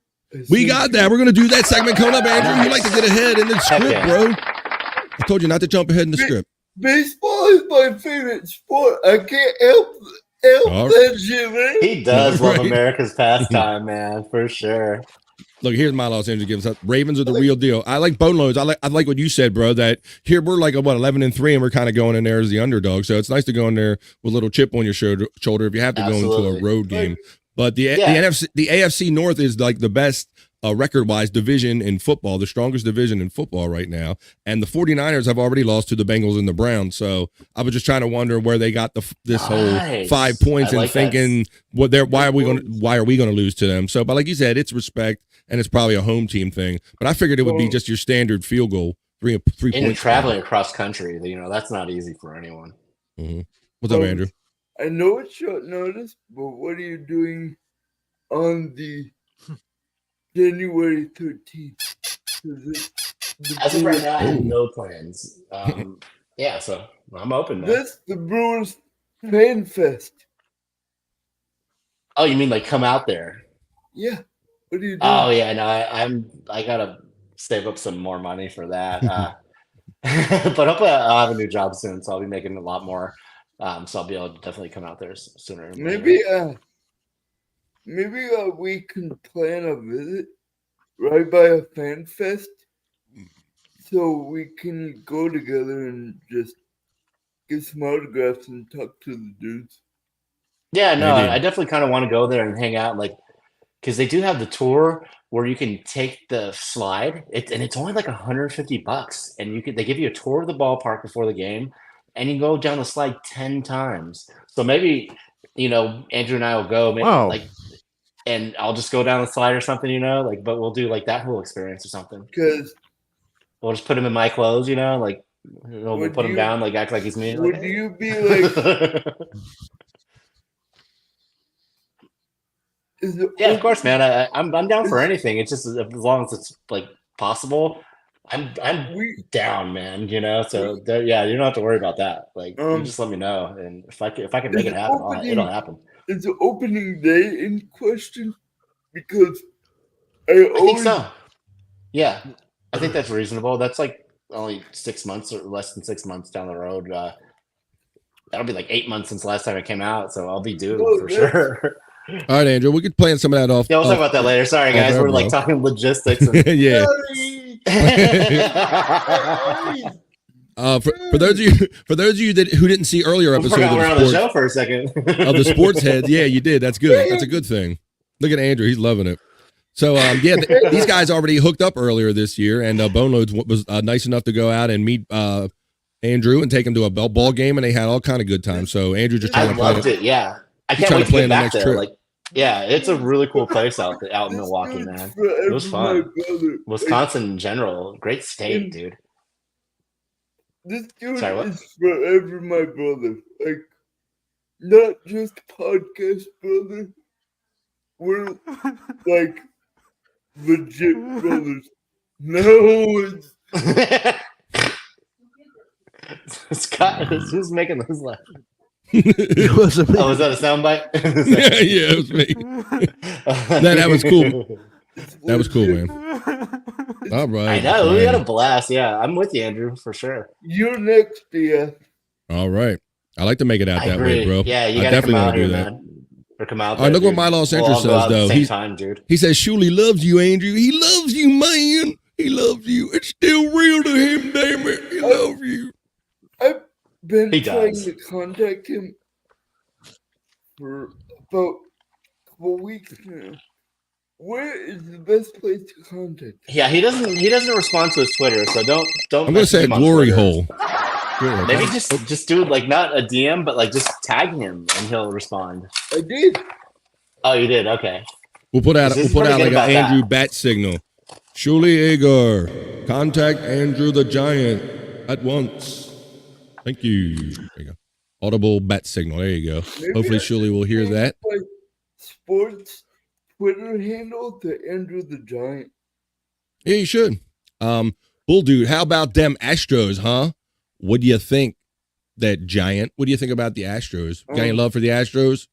We got that. We're going to do that segment coming up, Andrew. You like to get ahead in the script, bro. I told you not to jump ahead in the script. Baseball is my favorite sport. I can't help that shit, man. He does love America's pastime, man, for sure. Look, here's my Los Angeles gives up. Ravens are the real deal. I like Boneloads. I like what you said, bro. That here we're like 11-3, and we're kind of going in there as the underdog. So it's nice to go in there with a little chip on your shoulder if you have to go into a road game. But the AFC North is like the best record-wise division in football, the strongest division in football right now. And the 49ers have already lost to the Bengals and the Browns. So I was just trying to wonder where they got this whole 5 points and thinking why are we going to lose to them? So, but like you said, it's respect. And it's probably a home team thing, but I figured it would be just your standard field goal, three points. And you're traveling across country, that's not easy for anyone. Mm-hmm. What's up, Andrew? I know it's short notice, but what are you doing on the January 13th? As of right now, I have no plans. Yeah, so I'm open, man. That's the Brewers Fan Fest. Oh, you mean like come out there? Yeah. What are you doing? Oh yeah, no, I gotta save up some more money for that. But hopefully I'll have a new job soon, so I'll be making a lot more. So I'll be able to definitely come out there sooner. Maybe we can plan a visit right by a fan fest, so we can go together and just get some autographs and talk to the dudes. Yeah, no, I definitely kind of want to go there and hang out, like, because they do have the tour where you can take the slide, and it's only like $150, and they give you a tour of the ballpark before the game, and you can go down the slide 10 times. So maybe, Andrew and I will go, maybe, and I'll just go down the slide or something, but we'll do like that whole experience or something. Because we'll just put him in my clothes, we'll put him down, like act like he's me. Would you be like? Yeah, of course, man. I'm down for anything. It's just as long as it's like possible. I'm down, man. So yeah, you don't have to worry about that. Like, you just let me know, and if I can make it happen, it'll happen. Is the opening day in question? Because I think so. Yeah, I think that's reasonable. That's like only 6 months or less than 6 months down the road. That'll be like 8 months since the last time it came out, so I'll be due for sure. All right, Andrew, we could plan some of that off. Yeah, we'll talk about that later. Sorry, guys. We're like talking logistics. Yeah. For those of you who didn't see earlier episodes of the show for a second of the Sports Heads, yeah, you did. That's good. That's a good thing. Look at Andrew; he's loving it. So, these guys already hooked up earlier this year, and Boneloads was nice enough to go out and meet Andrew and take him to a ball game, and they had all kind of good times. So, Andrew just trying to play loved it. Yeah. I can't wait to get back there. Like, yeah, it's a really cool place out in Milwaukee, man. It was fun. Wisconsin in general, great state, dude. This dude is forever my brother. Like, not just podcast brother. We're like legit brothers. No, Scott, who's making those laughs? Was that a soundbite? Yeah, it was me. That was cool. That was cool, man. All right. I know. We had a blast. Yeah, I'm with you, Andrew, for sure. You're next, BF. All right. I like to make it out that way, bro. Yeah, you I definitely want to do that. Or come out there. All right, look what My Lost Interest says, though. He says, Shuley loves you, Andrew. He loves you, man. He loves you. It's still real to him, damn it. He loves you. I've been trying to contact him for about a couple weeks now. Where is the best place to contact him? Yeah, he doesn't respond to his Twitter, so don't. I'm gonna say a glory hole. Maybe just do like not a DM, but like just tag him and he'll respond. I did. Oh, you did? Okay. We'll put out like an Andrew bat signal. Shuli Agar, contact Andrew the Giant at once. Thank you. There you go. Audible bat signal. There you go. Maybe hopefully Shuli will hear that. Sports Twitter handle to Andrew the Giant. Yeah, you should. Bull dude, how about them Astros, huh? What do you think, that Giant? What do you think about the Astros? Got any love for the Astros?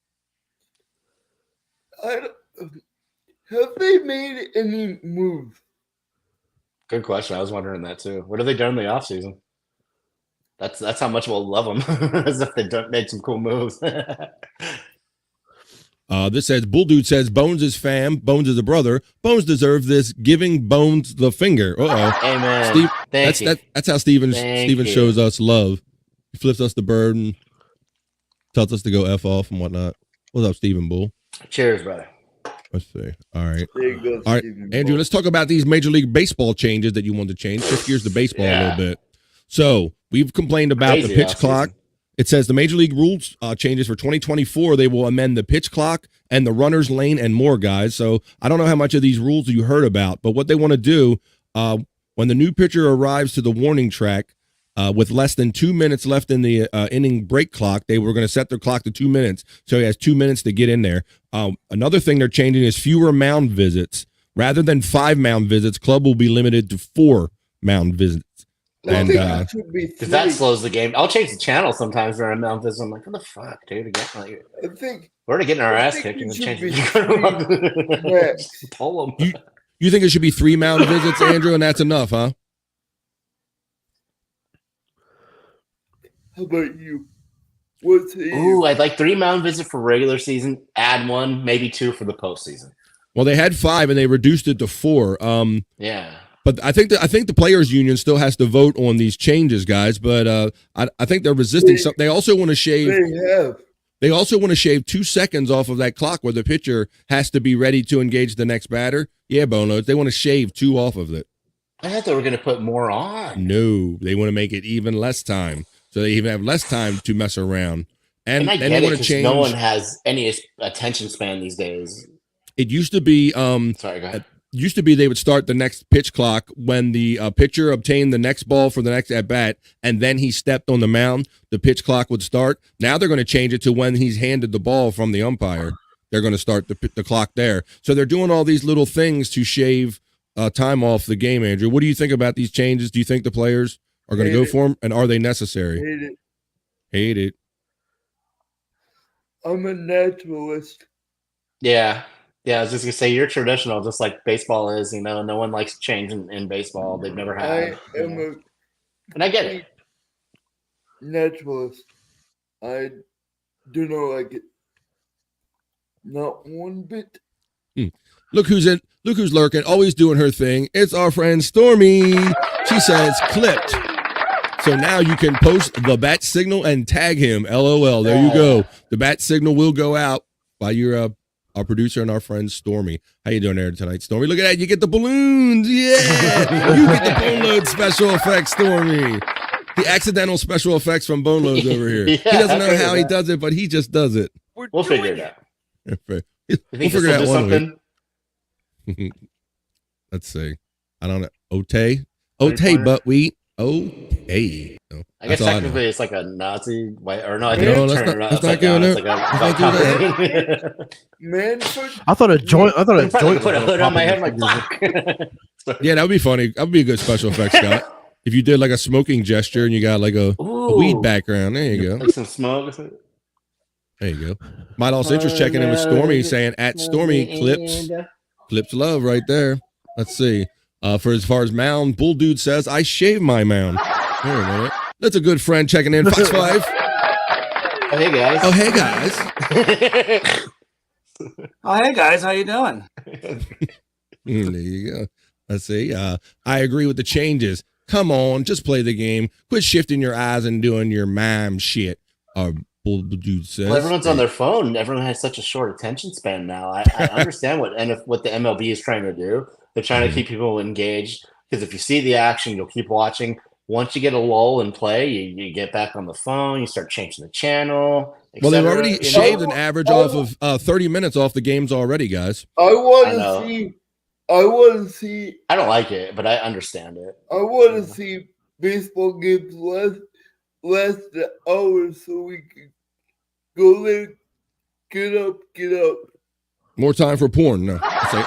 Have they made any moves? Good question. I was wondering that too. What have they done in the offseason? That's how much we'll love them, as if they made some cool moves. This says, Bull Dude says, Bones is fam, Bones is a brother. Bones deserve this, giving Bones the finger. Uh-oh. Amen. Steve, Thank you. That's how Steven shows us love. He flips us the bird and tells us to go F off and whatnot. What's up, Steven Bull? Cheers, brother. Let's see. All right. There you go, all right, Andrew, let's talk about these Major League Baseball changes that you want to change. Shift gears to baseball a little bit. So we've complained about the pitch clock. It says the Major League rules changes for 2024. They will amend the pitch clock and the runner's lane and more, guys. So I don't know how much of these rules you heard about, but what they want to do when the new pitcher arrives to the warning track with less than 2 minutes left in the inning break clock, they were going to set their clock to 2 minutes. So he has 2 minutes to get in there. Another thing they're changing is fewer mound visits. Rather than 5 mound visits, club will be limited to 4 mound visits. And because that slows the game. I'll change the channel sometimes during a mound visit. I'm like, what the fuck, dude? Again, like, we're already getting our ass kicked and change it. Pull them. You think it should be 3 mound visits, Andrew, and that's enough, huh? How about you? What's Ooh, I'd like 3 mound visits for regular season. Add 1, maybe 2 for the postseason. Well, they had 5 and they reduced it to 4. Yeah. But I think the players' union still has to vote on these changes, guys. But I think they're resisting something. They also want to shave. They also want to shave 2 seconds off of that clock where the pitcher has to be ready to engage the next batter. Yeah, Boneloads. They want to shave 2 off of it. I thought they were going to put more on. No, they want to make it even less time, so they even have less time to mess around. And I get they it, want to change. No one has any attention span these days. It used to be. Sorry, go ahead. Used to be they would start the next pitch clock when the pitcher obtained the next ball for the next at bat, and then he stepped on the mound. The pitch clock would start. Now they're going to change it to when he's handed the ball from the umpire. They're going to start the clock there. So they're doing all these little things to shave time off the game. Andrew, what do you think about these changes? Do you think the players are going to go for them, and are they necessary? Hate it. I'm a naturalist. Yeah. Yeah, I was just going to say, you're traditional, just like baseball is. You know, no one likes change in baseball. They've never had. And I get it. Naturalist. I do not like it. Not one bit. Look who's lurking, always doing her thing. It's our friend Stormy. She says clipped. So now you can post the bat signal and tag him. LOL. There you go. The bat signal will go out by your our producer and our friend Stormy. How you doing there tonight, Stormy? Look at that. You get the balloons. Yeah. You get the Boneloads special effects, Stormy. The accidental special effects from Boneloads over here. He doesn't know how he does it, but he just does it. We'll figure it out. We'll figure it out one week. Let's see. I don't know. Ote, buckwheat. Okay. No, I guess technically it's like a Nazi white, or no, I think no, it's let's turn not, it let's not go down. there. I thought a joint. I thought a joint. Put a hood on my head, like fuck. Yeah, that would be funny. That would be a good special effects, Scott. If you did like a smoking gesture and you got like a weed background, there you go. Like some smoke. There you go. Might also interest checking in with Stormy, saying at Stormy clips love right there. Let's see. For as far as mound, Bull Dude says I shave my mound. Wait a minute. That's a good friend checking in. Fox 5. Oh hey guys. Oh hey guys. Oh hey guys, how you doing? There you go. Let's see. I agree with the changes. Come on, just play the game. Quit shifting your eyes and doing your mime shit. Bull Dude says. Well, everyone's on their phone. Everyone has such a short attention span now. I understand what the MLB is trying to do. They're trying to keep people engaged because if you see the action, you'll keep watching. Once you get a lull in play, you get back on the phone. You start changing the channel. Well, they've already shaved an average off of 30 minutes off the games already, guys. I want to see. I don't like it, but I understand it. I want to see baseball games last an hour so we can go there, get up. More time for porn. No. Say,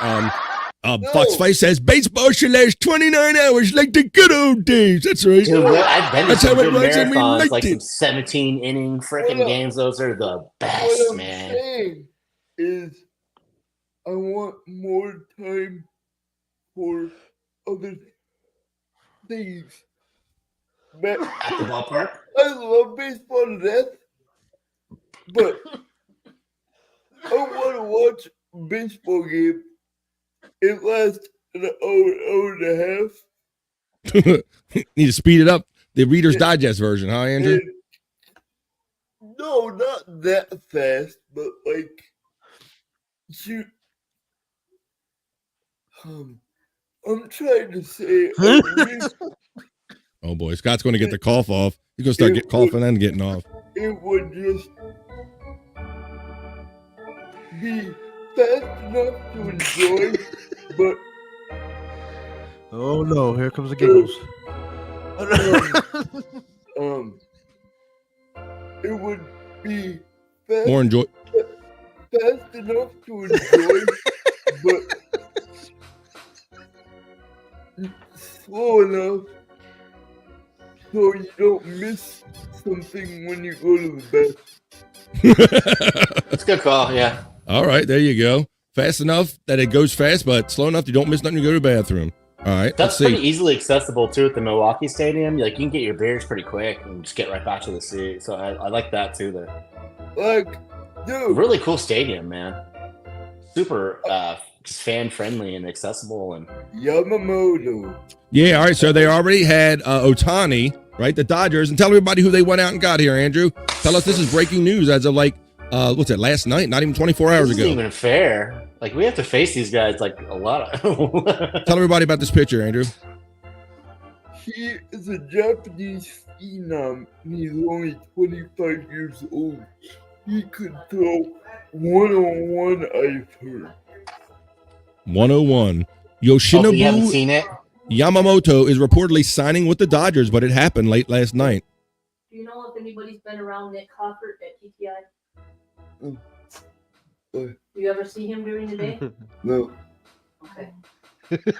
Fox 5 says baseball should last 29 hours like the good old days. That's right. Dude, I've been to That's some how it good runs, and we marathons, like it. some 17 inning freaking games. Those are the best, what I'm man. saying is, I want more time for other things. At the ballpark? I love baseball to death, but I want to watch a baseball game. It lasts an hour and a half. Need to speed it up. The Reader's Digest version, huh, Andrew? No, not that fast, but like you. I'm trying to say. Oh boy, Scott's going to get the cough off. He's going to start coughing and getting off. It would just be fast enough to enjoy, but oh no, here comes the giggles. It would be fast enough to enjoy, but slow enough so you don't miss something when you go to the bathroom. That's a good call, yeah. All right, there you go. Fast enough that it goes fast, but slow enough you don't miss nothing to go to the bathroom. All right, That's pretty easily accessible too at the Milwaukee Stadium. Like you can get your beers pretty quick and just get right back to the seat. So I like that too. There, like, dude, really cool stadium, man. Super fan friendly and accessible and Yamamoto. Yeah, all right. So they already had Ohtani, right? The Dodgers, and tell everybody who they went out and got here. Andrew, tell us this is breaking news as of like what's it? Last night? Not even 24 hours this ago. isn't even fair. Like we have to face these guys like a lot of. Tell everybody about this picture, Andrew. He is a Japanese phenom, and he's only 25 years old. He could throw 101, I've heard. 101. You haven't Yoshinobu seen it? Yamamoto is reportedly signing with the Dodgers, but it happened late last night. Do you know if anybody's been around Nick Hoffert at TTI? Do you ever see him during the day? No. Okay.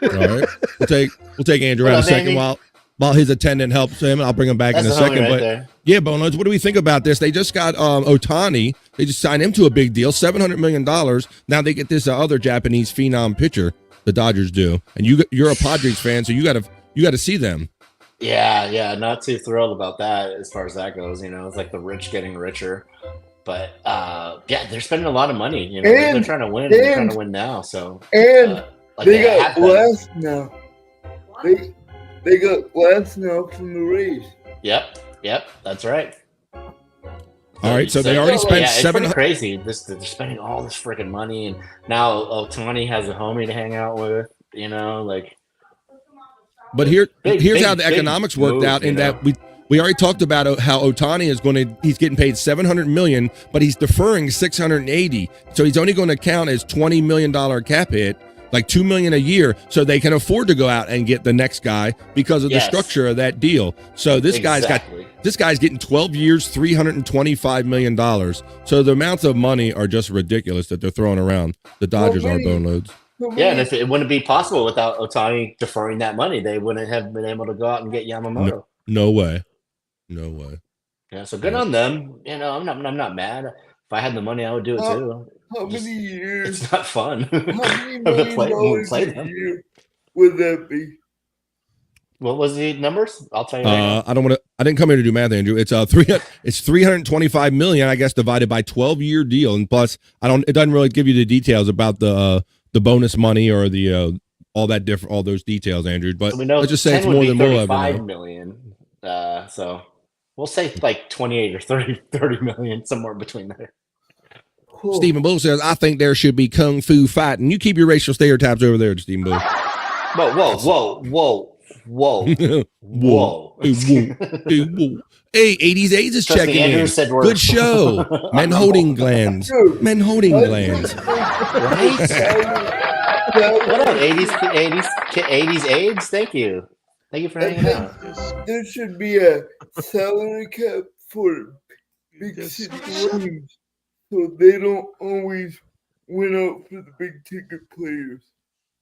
All right. We'll take Andrew out a second while his attendant helps him. I'll bring him back in a second. But yeah, Boneloads, what do we think about this? They just got Ohtani. They just signed him to a big deal, $700 million. Now they get this other Japanese phenom pitcher. The Dodgers do, and you're a Padres fan, so you got to see them. Yeah, not too thrilled about that as far as that goes. You know, it's like the rich getting richer, but yeah, they're spending a lot of money. You know, they're trying to win. They're trying to win now. So like they got blessed now. They got blessed now from the Rays. Yep, that's right. All right, so they already spent it's $700. pretty crazy. They're spending all this freaking money, and now Ohtani has a homie to hang out with. You know, like. But here's how the economics worked out. In that we already talked about how Ohtani he's getting paid $700 million, but he's deferring $680. So he's only going to count as $20 million cap hit, like $2 million a year, so they can afford to go out and get the next guy because of the structure of that deal. So this guy's getting 12 years, $325 million. So the amounts of money are just ridiculous that they're throwing around. The Dodgers are Boneloads. Yeah, and if it wouldn't be possible without Ohtani deferring that money, they wouldn't have been able to go out and get Yamamoto. No way. Yeah, so good on them. You know, I'm not mad. If I had the money, I would do it too. How many years? It's not fun. How many million dollars a year would that be? What was the numbers? I'll tell you. I didn't come here to do math, Andrew. It's $325 million, I guess, divided by 12-year deal, and plus it doesn't really give you the details about the bonus money or the all those details, Andrew. But so let's just say it's more than we'll ever know. $5 million. So we'll say like 28 or 30 million, somewhere between there. Cool. Stephen Bull says, I think there should be kung fu fighting. You keep your racial stereotypes over there, Stephen Bull. Whoa. Whoa. Hey, 80s AIDS is checking in. Good show. Men holding glands. Men holding glands. Right? What up, 80s AIDS? Thank you for hanging out. There should be a salary cap for big city teams, so they don't always win out for the big ticket players.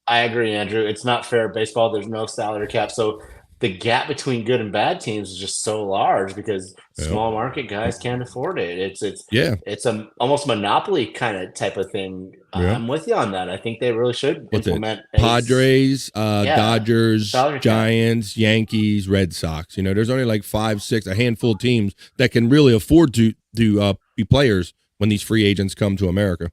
I agree, Andrew. It's not fair. Baseball, there's no salary cap, so the gap between good and bad teams is just so large because small market guys can't afford it. It's a almost monopoly kind of type of thing. I'm with you on that. I think they really should implement Padres, Dodgers, Giants, Yankees, Red Sox. You know, there's only like 5, 6, a handful of teams that can really afford to be players when these free agents come to America.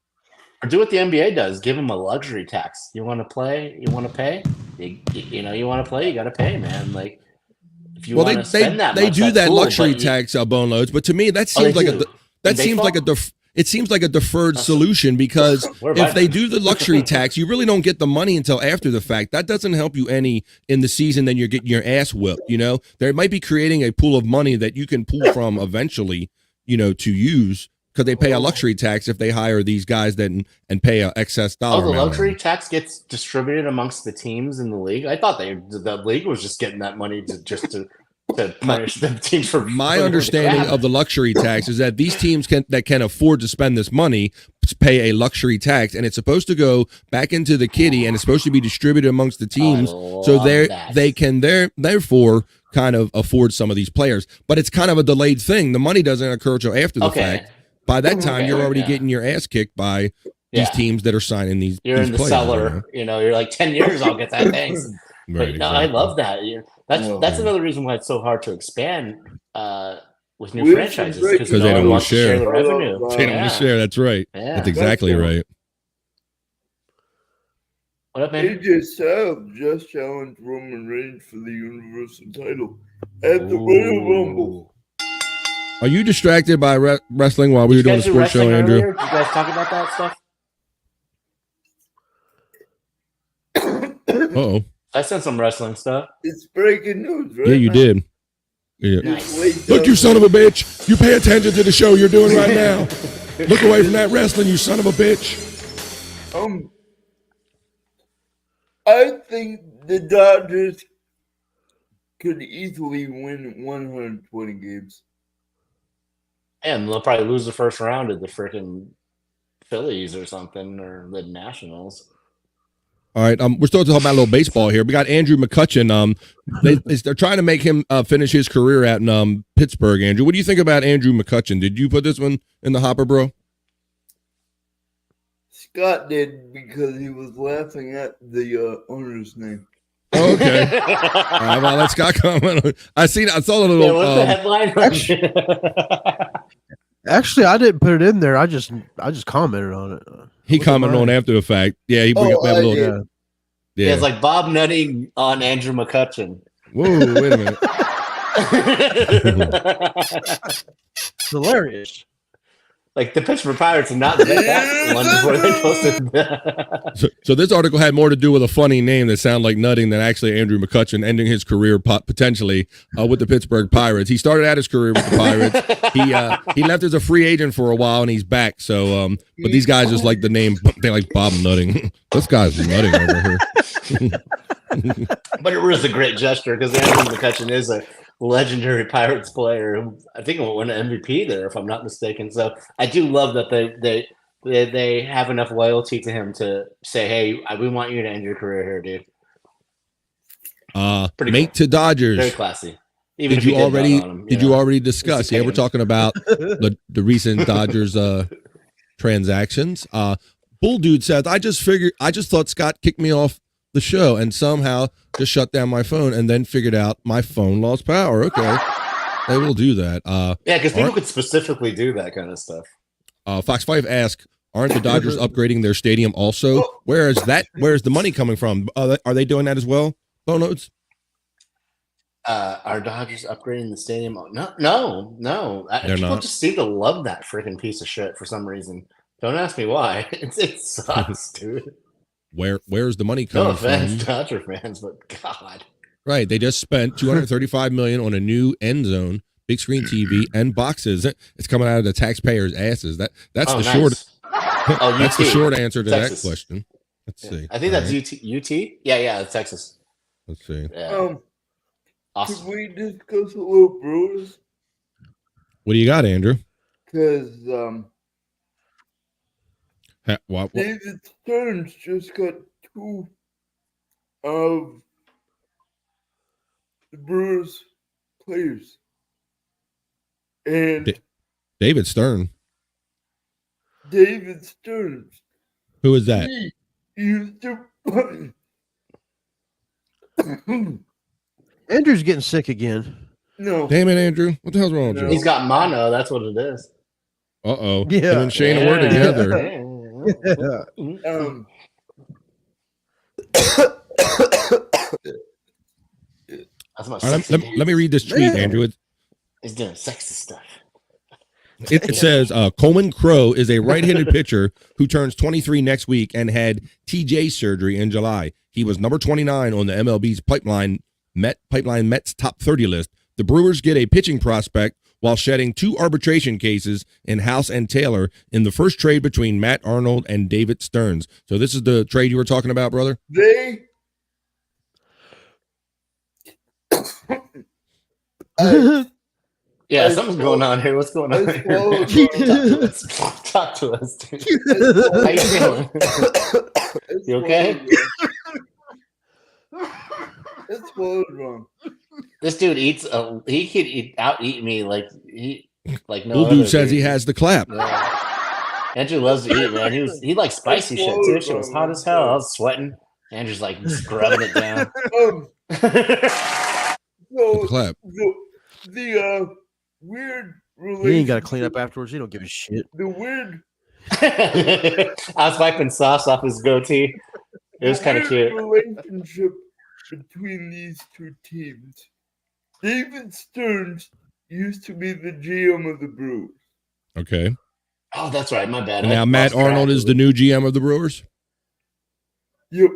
Or do what the NBA does. Give them a luxury tax. You want to play? You want to pay? You want to play? You got to pay, man. Like, if you want to spend that much, they do that cool, luxury tax, Boneloads. But to me, that seems it seems like a deferred solution because if they do the luxury tax, you really don't get the money until after the fact. That doesn't help you any in the season. Then you're getting your ass whipped. You know, there might be creating a pool of money that you can pull from eventually. You know, to use. Because they pay a luxury tax if they hire these guys and pay an excess dollar. The luxury tax gets distributed amongst the teams in the league. I thought the league was just getting that money to to punish the teams for my understanding of the luxury tax is that these teams that can afford to spend this money pay a luxury tax, and it's supposed to go back into the kitty, and it's supposed to be distributed amongst the teams, so they can therefore kind of afford some of these players. But it's kind of a delayed thing. The money doesn't occur until after the fact. By that time, you're already getting your ass kicked by these teams that are signing these. You're these in the players, cellar. You're like 10 years. I'll get that. Thanks. Right, but no, I love that. That's another reason why it's so hard to expand with new franchises, because they don't want to share the revenue. They don't want to share. That's right. Yeah. That's exactly right. What up, man? AJ Styles just challenged Roman Reigns for the Universal title at the Royal Rumble. Are you distracted by wrestling while we were doing the sports show, Andrew? Did you guys talk about that stuff? Uh-oh. I sent some wrestling stuff. It's breaking news, right? Yeah, you did. Yeah. Nice. Look, you son of a bitch. You pay attention to the show you're doing right now. Look away from that wrestling, you son of a bitch. I think the Dodgers could easily win 120 games. And they'll probably lose the first round of the freaking Phillies or something, or the Nationals. All right, we're still talking about a little baseball here. We got Andrew McCutchen. They're trying to make him finish his career at Pittsburgh. Andrew, what do you think about Andrew McCutchen? Did you put this one in the hopper, bro? Scott did, because he was laughing at the owner's name. Oh, okay. All right, well, let Scott comment. I saw a little. Yeah, what's the headline? Actually, I didn't put it in there. I just commented on it. He commented on after the fact. Yeah, he bring up a little. Yeah, it's like Bob nutting on Andrew McCutchen. Whoa, wait a minute. It's hilarious. Like the Pittsburgh Pirates have not did that one before they posted that. So this article had more to do with a funny name that sounded like nutting than actually Andrew McCutchen ending his career potentially with the Pittsburgh Pirates. He started out his career with the Pirates. He left as a free agent for a while, and he's back. So, but these guys just like the name. They like Bob Nutting. This guy's nutting over here. But it was a great gesture, because Andrew McCutchen is a legendary Pirates player who I think will win an MVP there, if I'm not mistaken. So I do love that they have enough loyalty to him to say, hey, we want you to end your career here, dude. Mate to Dodgers. Very classy. Even did you already discuss? Yeah, we're talking about the recent Dodgers transactions. Bull Dude says, I just thought Scott kicked me off the show and somehow just shut down my phone and then figured out my phone lost power. Okay. They will do that. Yeah, because people could specifically do that kind of stuff. Fox 5 asks, aren't the Dodgers upgrading their stadium also? Where's the money coming from? Are they doing that as well? Boneloads? Are Dodgers upgrading the stadium? No. People not. just seem to love that freaking piece of shit for some reason. Don't ask me why. It sucks, dude. Where's the money coming from? No offense, Dodger fans, but God. Right, they just spent $235 million on a new end zone, big screen TV, and boxes. It's coming out of the taxpayers' asses. That's the nice. short. Oh, that's UT. the short answer to Texas. that question. Let's see. I think that's UT. Yeah, it's Texas. Let's see. Yeah. Awesome. Can we discuss a little Brewers? What do you got, Andrew? Because what? David Stearns just got 2 of the Brewers players. And David Stearns. Who is that? He used to Andrew's getting sick again. No. Damn it, Andrew. What the hell's wrong with you? He's got mono. That's what it is. Uh-oh. Yeah. Him and Shane were together. Let me read this tweet, Andrew. He's doing sexy stuff. It says Coleman Crowe is a right-handed pitcher who turns 23 next week and had TJ surgery in July. He was number 29 on the MLB's Pipeline Mets top 30 list. The Brewers get a pitching prospect while shedding 2 arbitration cases in House and Taylor in the first trade between Matt Arnold and David Stearns. So this is the trade you were talking about, brother? Yeah, something's going on here. What's going on here? Talk to us, dude. How you feeling? You okay? It's swallowed wrong. This dude eats. He could out-eat me like no Little other dude says he has the clap. Yeah. Andrew loves to eat, man. He likes spicy shit too. Shit was hot as hell. I was sweating. Andrew's like scrubbing it down. So clap. The weird relationship. He ain't got to clean up afterwards. He don't give a shit. The weird. I was wiping sauce off his goatee. It was kind of cute. Relationship between these two teams. David Stearns used to be the GM of the Brewers. Okay. Oh, that's right. My bad. And now Matt Arnold is the new GM of the Brewers? Yep.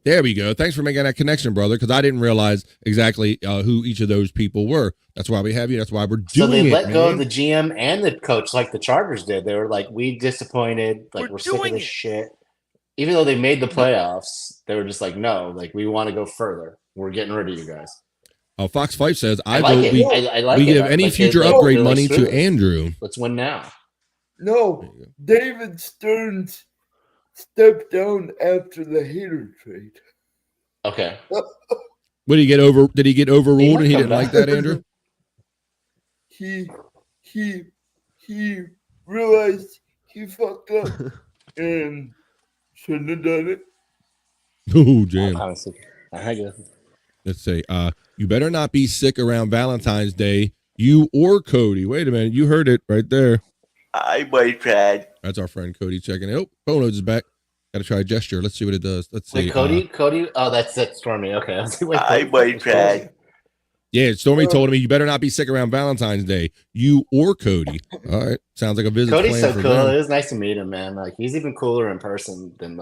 There we go. Thanks for making that connection, brother, because I didn't realize exactly who each of those people were. That's why we have you. That's why we're doing it. So they let go of the GM and the coach like the Chargers did. They were like, we disappointed. Like, we're sick of this shit. Even though they made the playoffs, they were just like, no, like, we want to go further. We're getting rid of you guys. Fox Fife says, I like vote it. I like we it. give any like future upgrade money to Andrew. Let's win now. No, David Stearns stepped down after the Hater trade. Okay. Did he get overruled and he didn't like that, Andrew? He realized he fucked up and shouldn't have done it. Oh, jam. Let's say, you better not be sick around Valentine's Day, you or Cody. Wait a minute, you heard it right there. I might try. That's our friend Cody checking it. Oh, Boneloads is back. Got to try a gesture. Let's see what it does. Let's see. Wait, Cody. Oh, that's Stormy. Okay. I might try. Yeah, Stormy told me you better not be sick around Valentine's Day. You or Cody. All right. Sounds like a visit. Cody's so cool. Them. It was nice to meet him, man. Like, he's even cooler in person than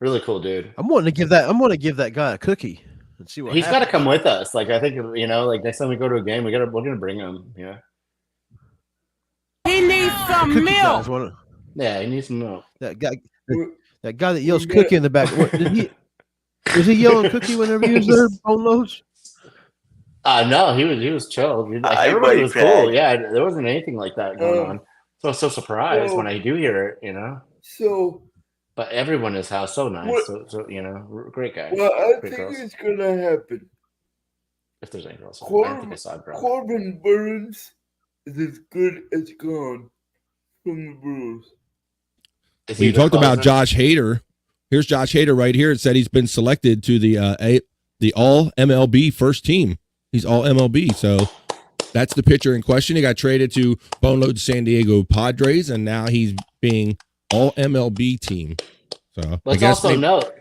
really cool dude. I'm wanting to give that guy a cookie and see what he's got to come with us. Like, I think like next time we go to a game, we're gonna bring him. Yeah. He needs some milk. Yeah, he needs some milk. That guy that yells cookie in the back. Was he yelling cookie whenever he was there? Boneloads? No, he was chill. Like, everybody was cool. Yeah, there wasn't anything like that going on. So I was so surprised when I do hear it. So. But everyone in his house so nice. So great guy. Well, I great think girls. it's gonna happen. If there's any girls, I don't think I saw a girl. Corbin Burns is as good as gone from the Brewers. When you talked about Josh Hader, here's Josh Hader right here. It said he's been selected to the All MLB first team. He's All MLB, so that's the pitcher in question. He got traded to Boneloads San Diego Padres, and now he's being All MLB team. So let's also note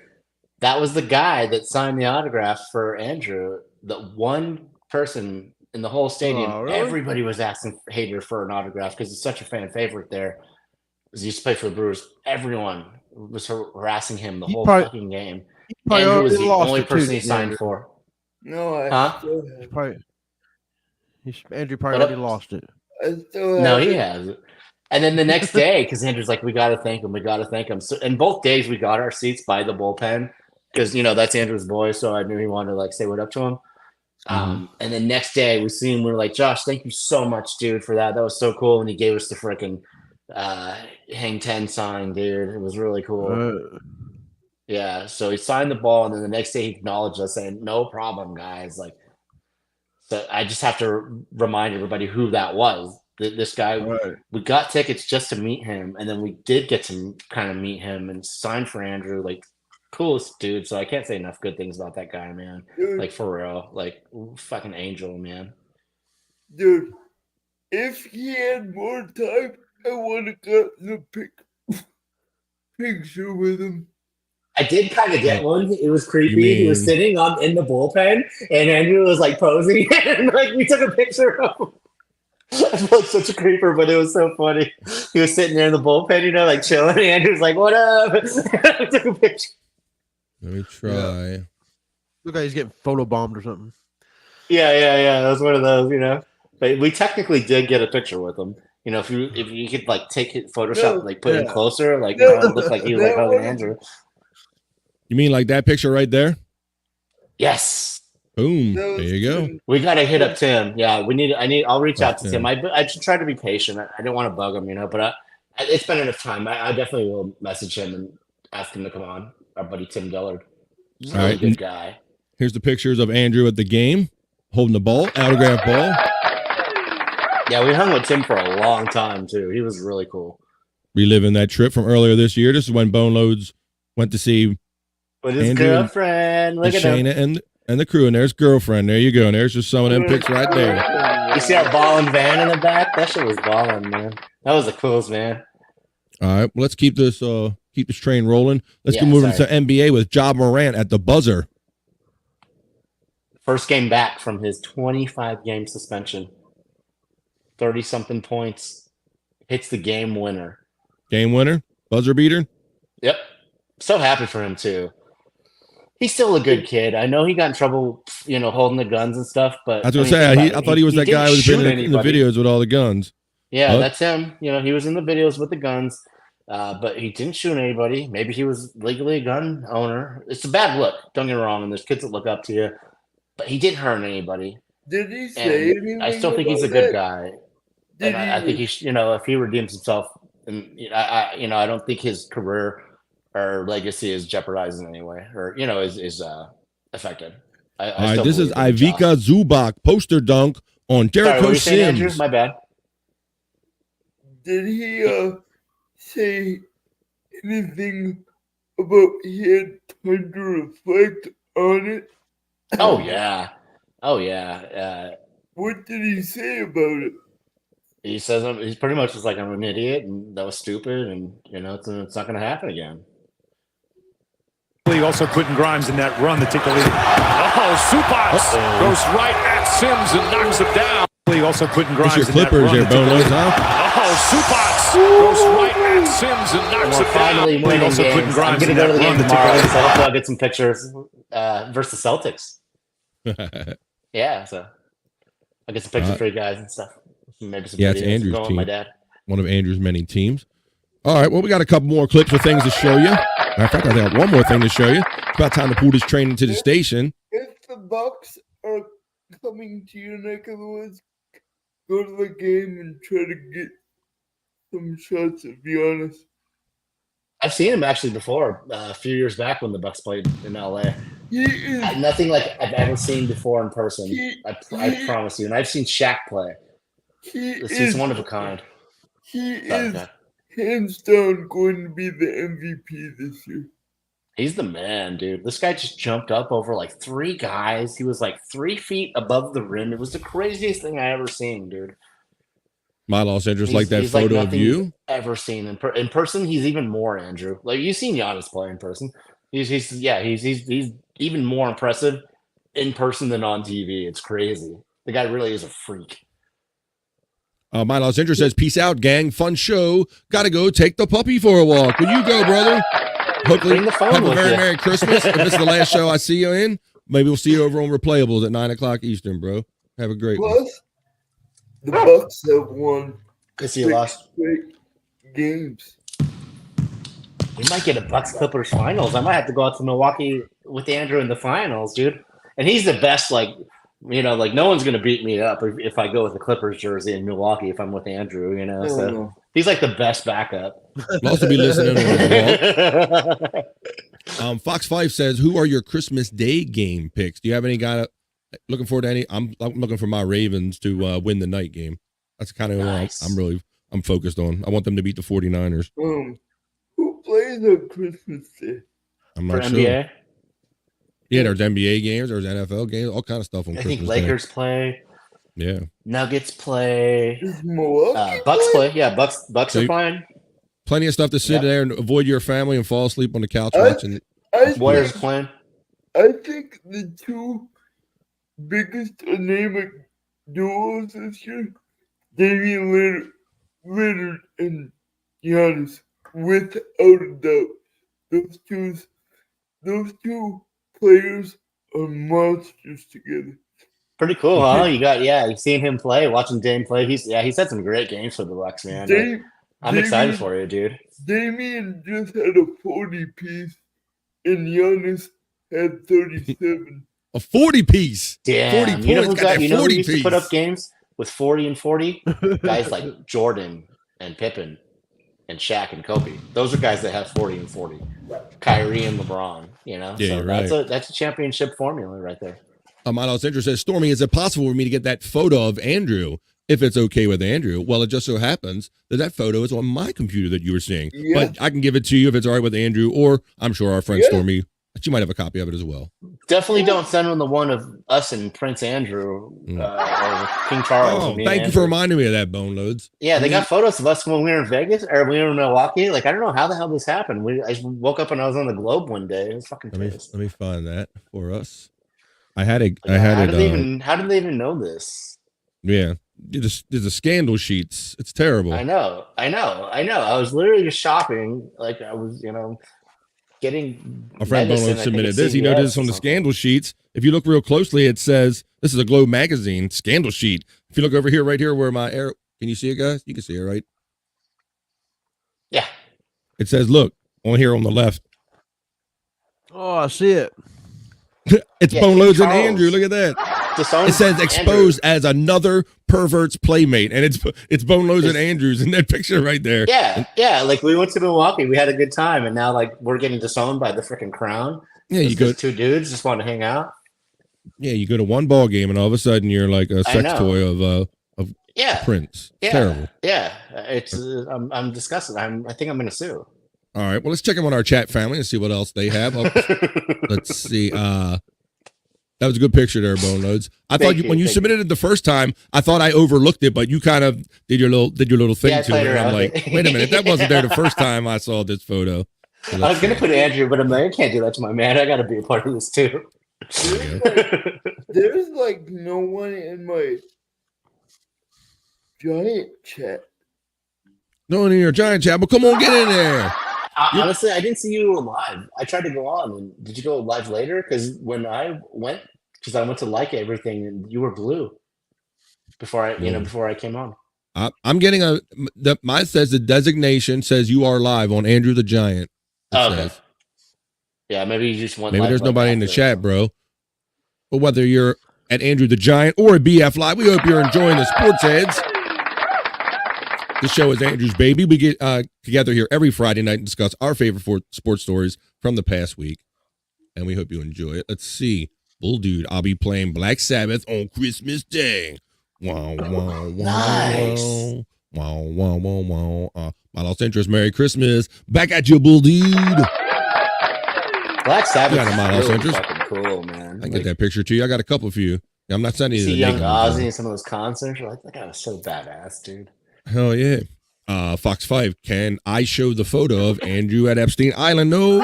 that was the guy that signed the autograph for Andrew. The one person in the whole stadium, really? Everybody was asking Hader for an autograph because he's such a fan favorite there. He used to play for the Brewers. Everyone was harassing him the whole fucking game. Andrew was the only person he signed for. No, Andrew probably already lost it. No, he has. And then the next day, because Andrew's like, we got to thank him. So, and both days we got our seats by the bullpen because, that's Andrew's boy. So I knew he wanted to say what up to him. And then next day we see him. We were like, Josh, thank you so much, dude, for that. That was so cool. And he gave us the freaking Hang 10 sign, dude. It was really cool. Yeah. So he signed the ball. And then the next day he acknowledged us saying, no problem, guys. Like, so I just have to remind everybody who that was. This guy, we got tickets just to meet him, and then we did get to kind of meet him and sign for Andrew. Like, coolest dude. So I can't say enough good things about that guy, man. Dude. Like, for real, like, fucking angel, man. Dude, if he had more time, I would have gotten the picture with him. I did kind of get one. It was creepy. He was sitting in the bullpen, and Andrew was like posing, and like we took a picture of him. I felt like such a creeper, but it was so funny. He was sitting there in the bullpen, like chilling. And Andrew's like, "What up?" I took a picture. Let me try. Yeah. Look like he's getting photobombed or something. Yeah. It was one of those, But we technically did get a picture with him. If you could like take it, Photoshop, like put it closer, like it looked like he was like hugging Andrew. You mean like that picture right there? Yes. Boom. There you go. We got to hit up Tim. Yeah, I'll reach out to Tim. I should try to be patient. I didn't want to bug him, but it's been enough time. I definitely will message him and ask him to come on. Our buddy Tim Dillard. He's a really good guy. Here's the pictures of Andrew at the game, holding the ball, autographed ball. Yeah, we hung with Tim for a long time, too. He was really cool. Reliving that trip from earlier this year. This is when Boneloads went to see with his Andrew girlfriend. Look at Shayna him. And the crew, and there's girlfriend. There you go. And there's just some of them pics right there. You see our balling van in the back? That shit was balling, man. That was the coolest, man. All right, well, let's keep this train rolling. Let's go moving to NBA with Ja Morant at the buzzer. First game back from his 25-game suspension. 30-something points. Hits the game winner. Game winner? Buzzer beater? Yep. So happy for him, too. He's still a good kid. I know he got in trouble, holding the guns and stuff, but I was going to say, I thought he was that guy who's been in the videos with all the guns. Yeah, that's him. He was in the videos with the guns, but he didn't shoot anybody. Maybe he was legally a gun owner. It's a bad look. Don't get me wrong, and there's kids that look up to you, but he didn't hurt anybody. Did he say anything? I still think he's a good guy. And I think he, if he redeems himself, and I don't think his career or legacy is jeopardized in any way, or is affected. All right, this is Ivica Zubac poster dunk on Jericho Sims. Andrew? My bad. Did he say anything about he had time to reflect on it? Oh yeah. What did he say about it? He says he's pretty much just like, I'm an idiot and that was stupid, and it's not going to happen again. Also putting Grimes in that run to take the lead. Oh, Zubac goes right at Sims and knocks it down. Also putting Grimes in that run. Clippers there, Boneloads, huh? Oh, Zubac goes right at Sims and knocks it finally down. Also games. putting Grimes I'm in going to go to that the run game tomorrow, so hopefully I'll get some pictures versus Celtics. Yeah, so I'll get some pictures for you guys and stuff. Maybe some it's Andrew's team. team. My dad. One of Andrew's many teams. All right, well, we got a couple more clips of things to show you. Matter of fact, I got one more thing to show you. It's about time to pull this train into the station. If the Bucks are coming to your neck of the woods, go to the game and try to get some shots, to be honest. I've seen him actually before, a few years back when the Bucks played in LA. Nothing like I've ever seen before in person. I promise you. And I've seen Shaq play. He's one of a kind. He is hands down going to be the MVP this year. He's the man, dude. This guy just jumped up over like 3 guys. He was like 3 feet above the rim. It was the craziest thing I ever seen, dude. My Los Angeles, like that photo of you. Ever seen in person? He's even more, Andrew. Like you've seen Giannis play in person. He's even more impressive in person than on TV. It's crazy. The guy really is a freak. My Los Angeles says, "Peace out, gang. Fun show. Got to go take the puppy for a walk. Will you go, brother? Hopefully, have a very Merry Christmas. If this is the last show I see you in, maybe we'll see you over on Replayables at 9:00 Eastern, bro. Have a great one." Plus, the Bucks have won 6 straight games. We might get a Bucks Clippers finals. I might have to go out to Milwaukee with Andrew in the finals, dude. And he's the best, like no one's gonna beat me up if I go with the Clippers jersey in Milwaukee if I'm with Andrew, So he's like the best backup. We'll also be listening on Fox 5 says, "Who are your Christmas Day game picks? Do you have any guy looking forward to any? I'm looking for my Ravens to win the night game. That's kind of what I'm focused on. I want them to beat the 49ers. Who plays on Christmas Day? I'm not sure. NBA? Yeah, there's NBA games, there's NFL games, all kind of stuff on Christmas Day. I think Lakers play. Yeah. Nuggets play. Milwaukee Bucks play. Yeah, Bucks are playing. Plenty of stuff to sit there and avoid your family and fall asleep on the couch watching. Warriors playing. I think the 2 biggest anemic duels this year, Damian Lillard and Giannis, without a doubt. Those two players are monsters together. Pretty cool, huh? You've seen him play, watching Dame play. He's had some great games for the Bucks, man. I'm excited for you, dude. Damian just had a 40 piece, and Giannis had 37. A 40 piece. Damn. 40 You know points. who, Got that 40 used piece. to put up games with 40 and 40? Guys like Jordan and Pippen and Shaq and Kobe. Those are guys that have 40 and 40. Kyrie and LeBron, you know? Yeah, so you're that's right. that's a championship formula right there. Miles Interest says, Stormy, is it possible for me to get that photo of Andrew if it's okay with Andrew? Well, it just so happens that photo is on my computer that you were seeing. Yeah. But I can give it to you if it's all right with Andrew, or I'm sure our friend Stormy, she might have a copy of it as well. Definitely don't send him the one of us and Prince Andrew or King Charles. Oh, thank you for reminding me of that, Boneloads. Yeah, they got photos of us when we were in Vegas or we were in Milwaukee. Like, I don't know how the hell this happened. I just woke up and I was on the Globe one day. It was fucking pissed. Let me find that for us. I had it. How did they even know this? Yeah, there's the scandal sheets. It's terrible. I know. I was literally just shopping. Like I was, getting. Our friend Boneloads submitted this. He noticed on the scandal sheets. If you look real closely, it says this is a Globe magazine scandal sheet. If you look over here, right here, where my arrow, can you see it, guys? You can see it, right? Yeah. It says, look on here on the left. Oh, I see it. It's Boneloads and Andrew. Look at that. It says exposed as another pervert's playmate, and it's Boneloads and Andrews in that picture right there. Yeah. Like we went to Milwaukee, we had a good time, and now like we're getting disowned by the freaking Crown. Yeah, you go. Two dudes just want to hang out. Yeah, you go to one ball game, and all of a sudden you're like a sex toy of Prince. It's terrible. Yeah, it's I'm disgusted. I think I'm gonna sue. All right, well, let's check in on our chat family and see what else they have. Let's see. That was a good picture there, Boneloads. I thought when you submitted it the first time, I thought I overlooked it, but you kind of did your little thing to it. And I'm like, wait a minute, that wasn't there the first time I saw this photo. So I was gonna put Andrew, but I'm like, I can't do that to my man. I got to be a part of this too. There's like no one in my giant chat. No one in your giant chat, but come on, get in there. Honestly, I didn't see you live. I tried to go on. And did you go live later? Because when I went to like everything, and you were blue before I came on. I'm getting mine says the designation says you are live on Andrew the Giant. Oh, okay. Yeah, maybe you just want. Maybe there's nobody in the chat, bro. But whether you're at Andrew the Giant or at BF Live, we hope you're enjoying the Sports Heads. This show is Andrew's baby. We get together here every Friday night and discuss our favorite sports stories from the past week, and we hope you enjoy it. Let's see. Bull Dude, I'll be playing Black Sabbath on Christmas Day. Wow, wow, wow, nice. Wow, wow, wow, wow. My Los Angeles, Merry Christmas. Back at you, Bull Dude. Black Sabbath is really fucking cool, man. I can get that picture to you. I got a couple for you. I'm not sending you the young Ozzy and some of those concerts. You're like, that guy was so badass, dude. Hell yeah. Fox 5, can I show the photo of Andrew at Epstein Island? No.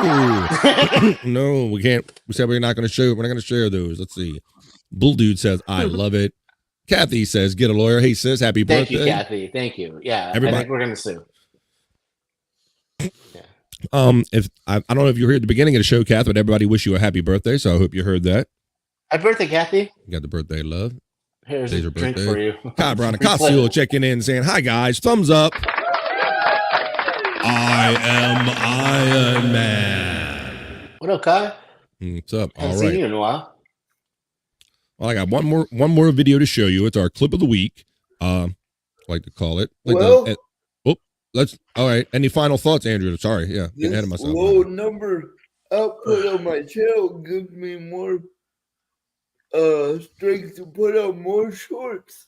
No, we can't. We said we're not going to show. We're not going to share those. Let's see. Bull Dude says, I love it. Kathy says, get a lawyer. Hey, sis, happy birthday. Thank you, Kathy. Thank you. Yeah, everybody. I think we're going to sue. Yeah. If I don't know if you heard the beginning of the show, Kath, but everybody wish you a happy birthday, so I hope you heard that. Happy birthday, Kathy. You got the birthday love. Here's a drink for you. Kai Brown and Costuel checking in saying, hi, guys. Thumbs up. I am Iron Man. What up, Kai? What's up? Haven't seen you in a while. Well, I got one more video to show you. It's our clip of the week. I like to call it. All right. Any final thoughts, Andrew? Sorry. Yeah. Getting ahead of myself. Low number output on my channel gives me more strength to put out more shorts.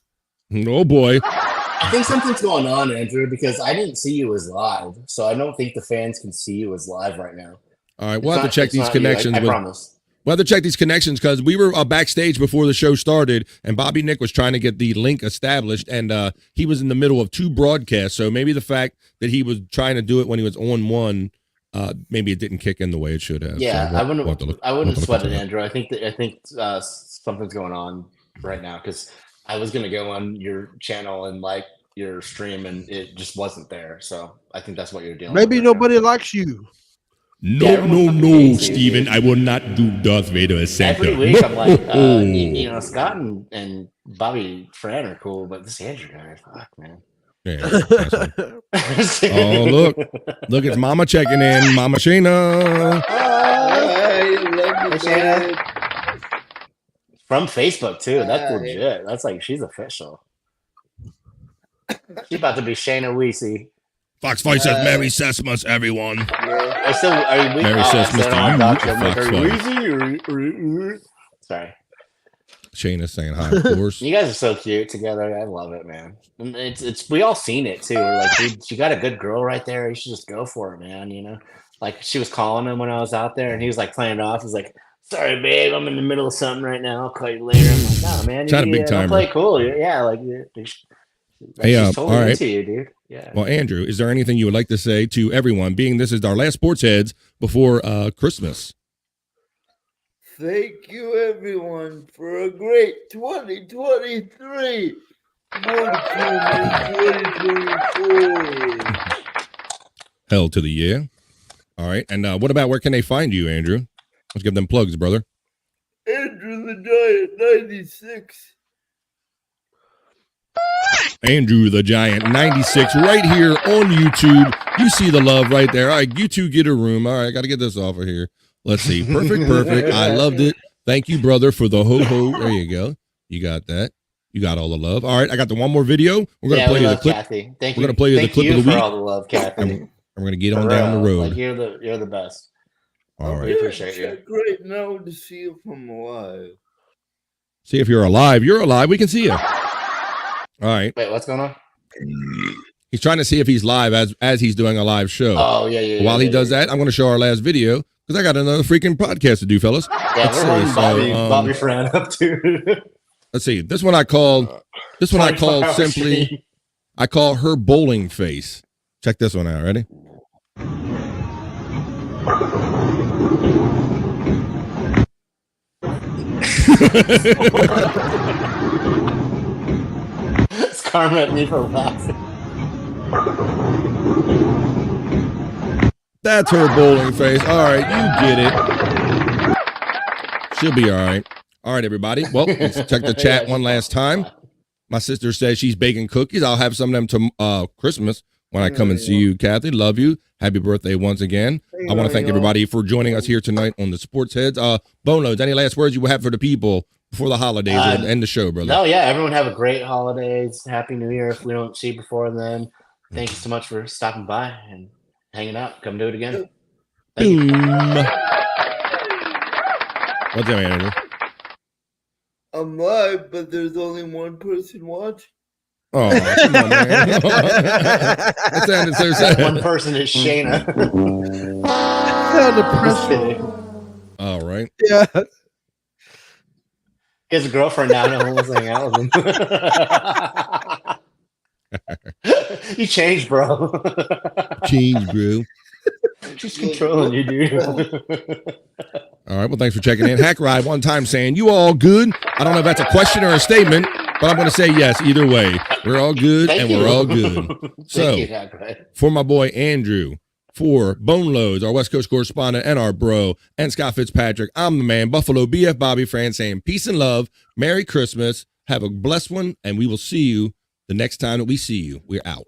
Oh boy. I think something's going on, Andrew, because I didn't see you as live, so I don't think the fans can see you as live right now. All right, we'll have to check these connections. I promise. We'll have to check these connections because we were backstage before the show started, and Bobby Nick was trying to get the link established, and he was in the middle of two broadcasts. So maybe the fact that he was trying to do it when he was on one, maybe it didn't kick in the way it should have. Yeah, so I wouldn't sweat it, Andrew. I think something's going on right now because I was gonna go on your channel and like your stream, and it just wasn't there. So I think that's what you're dealing with. Maybe nobody likes you. No, Steven. I will not do Darth Vader as Santa. Every week I'm like, Scott and Bobby Fran are cool, but this Andrew guy, fuck, man. Yeah, oh, look, it's Mama checking in. Mama Shayna. I love you, From Facebook too. That's legit. That's like she's official. She's about to be Shayna Weesey. Fox Fight says Merry Christmas, everyone. Merry Christmas to you, Fox Fight. Sorry. Shayna's saying hi, of course. You guys are so cute together. I love it, man. And it's we all seen it too. We're like, dude, you got a good girl right there. You should just go for it, man. You know, like she was calling him when I was out there, and he was like playing it off. He's like, "Sorry, babe, I'm in the middle of something right now. I'll call you later." I'm like, "No, man, Trying to big timer. Play cool. Yeah, like she's totally all right. into you, dude." Yeah. Well, Andrew, is there anything you would like to say to everyone, being this is our last Sports Heads before Christmas? Thank you, everyone, for a great 2023. More to come in 2024. Hell to the yeah. All right. And what about where can they find you, Andrew? Let's give them plugs, brother. Andrew the Giant 96. Andrew the Giant 96 right here on YouTube. You see the love right there. All right, you two get a room. All right, I got to get this off of here. Let's see. Perfect. I loved it. Thank you, brother, for the ho-ho. There you go. You got that. You got all the love. All right, I got the one more video. We're going to play you the clip. Kathy. We're going to play you the clip of the week. For all the love, Kathy. And we're going to get on down the road. Like you're the best. All right. We appreciate you. Great now to see you from alive. See if you're alive. You're alive. We can see you. All right. Wait, what's going on? He's trying to see if he's live as he's doing a live show. Oh, yeah. While he does that, I'm going to show our last video because I got another freaking podcast to do, fellas. Yeah, we're holding Bobby Fran up too. Let's see. This one I called simply, I call her bowling face. Check this one out. Ready? Karma at me for laughing. That's her bowling face. All right, you get it. She'll be all right. All right, everybody. Well, let's check the chat one last time. My sister says she's baking cookies. I'll have some of them to Christmas when I come and see you, Kathy. Love you. Happy birthday once again. I want to thank everybody for joining us here tonight on the Sports Heads. Boneloads, any last words you will have for the people before the holidays and end the show, brother? No, yeah. Everyone have a great holidays. Happy New Year if we don't see you before then. Thank you so much for stopping by and hanging out. Come do it again. Boom. What's up, Andrew? I'm live, but there's only one person watching. Oh, come on, man. That's so sad. One person is Shayna. All right. Yeah. He has a girlfriend now. No one wants to hang out with him. You changed, bro. Change, bro. She's controlling you, dude. All right. Well, thanks for checking in. Hack Ride one time saying, you all good? I don't know if that's a question or a statement, but I'm going to say yes either way. We're all good we're all good. So, for my boy Andrew, for Boneloads, our West Coast correspondent, and our bro, and Scott Fitzpatrick, I'm the man, Buffalo BF Bobby Fran, saying peace and love. Merry Christmas. Have a blessed one, and we will see you the next time that we see you. We're out.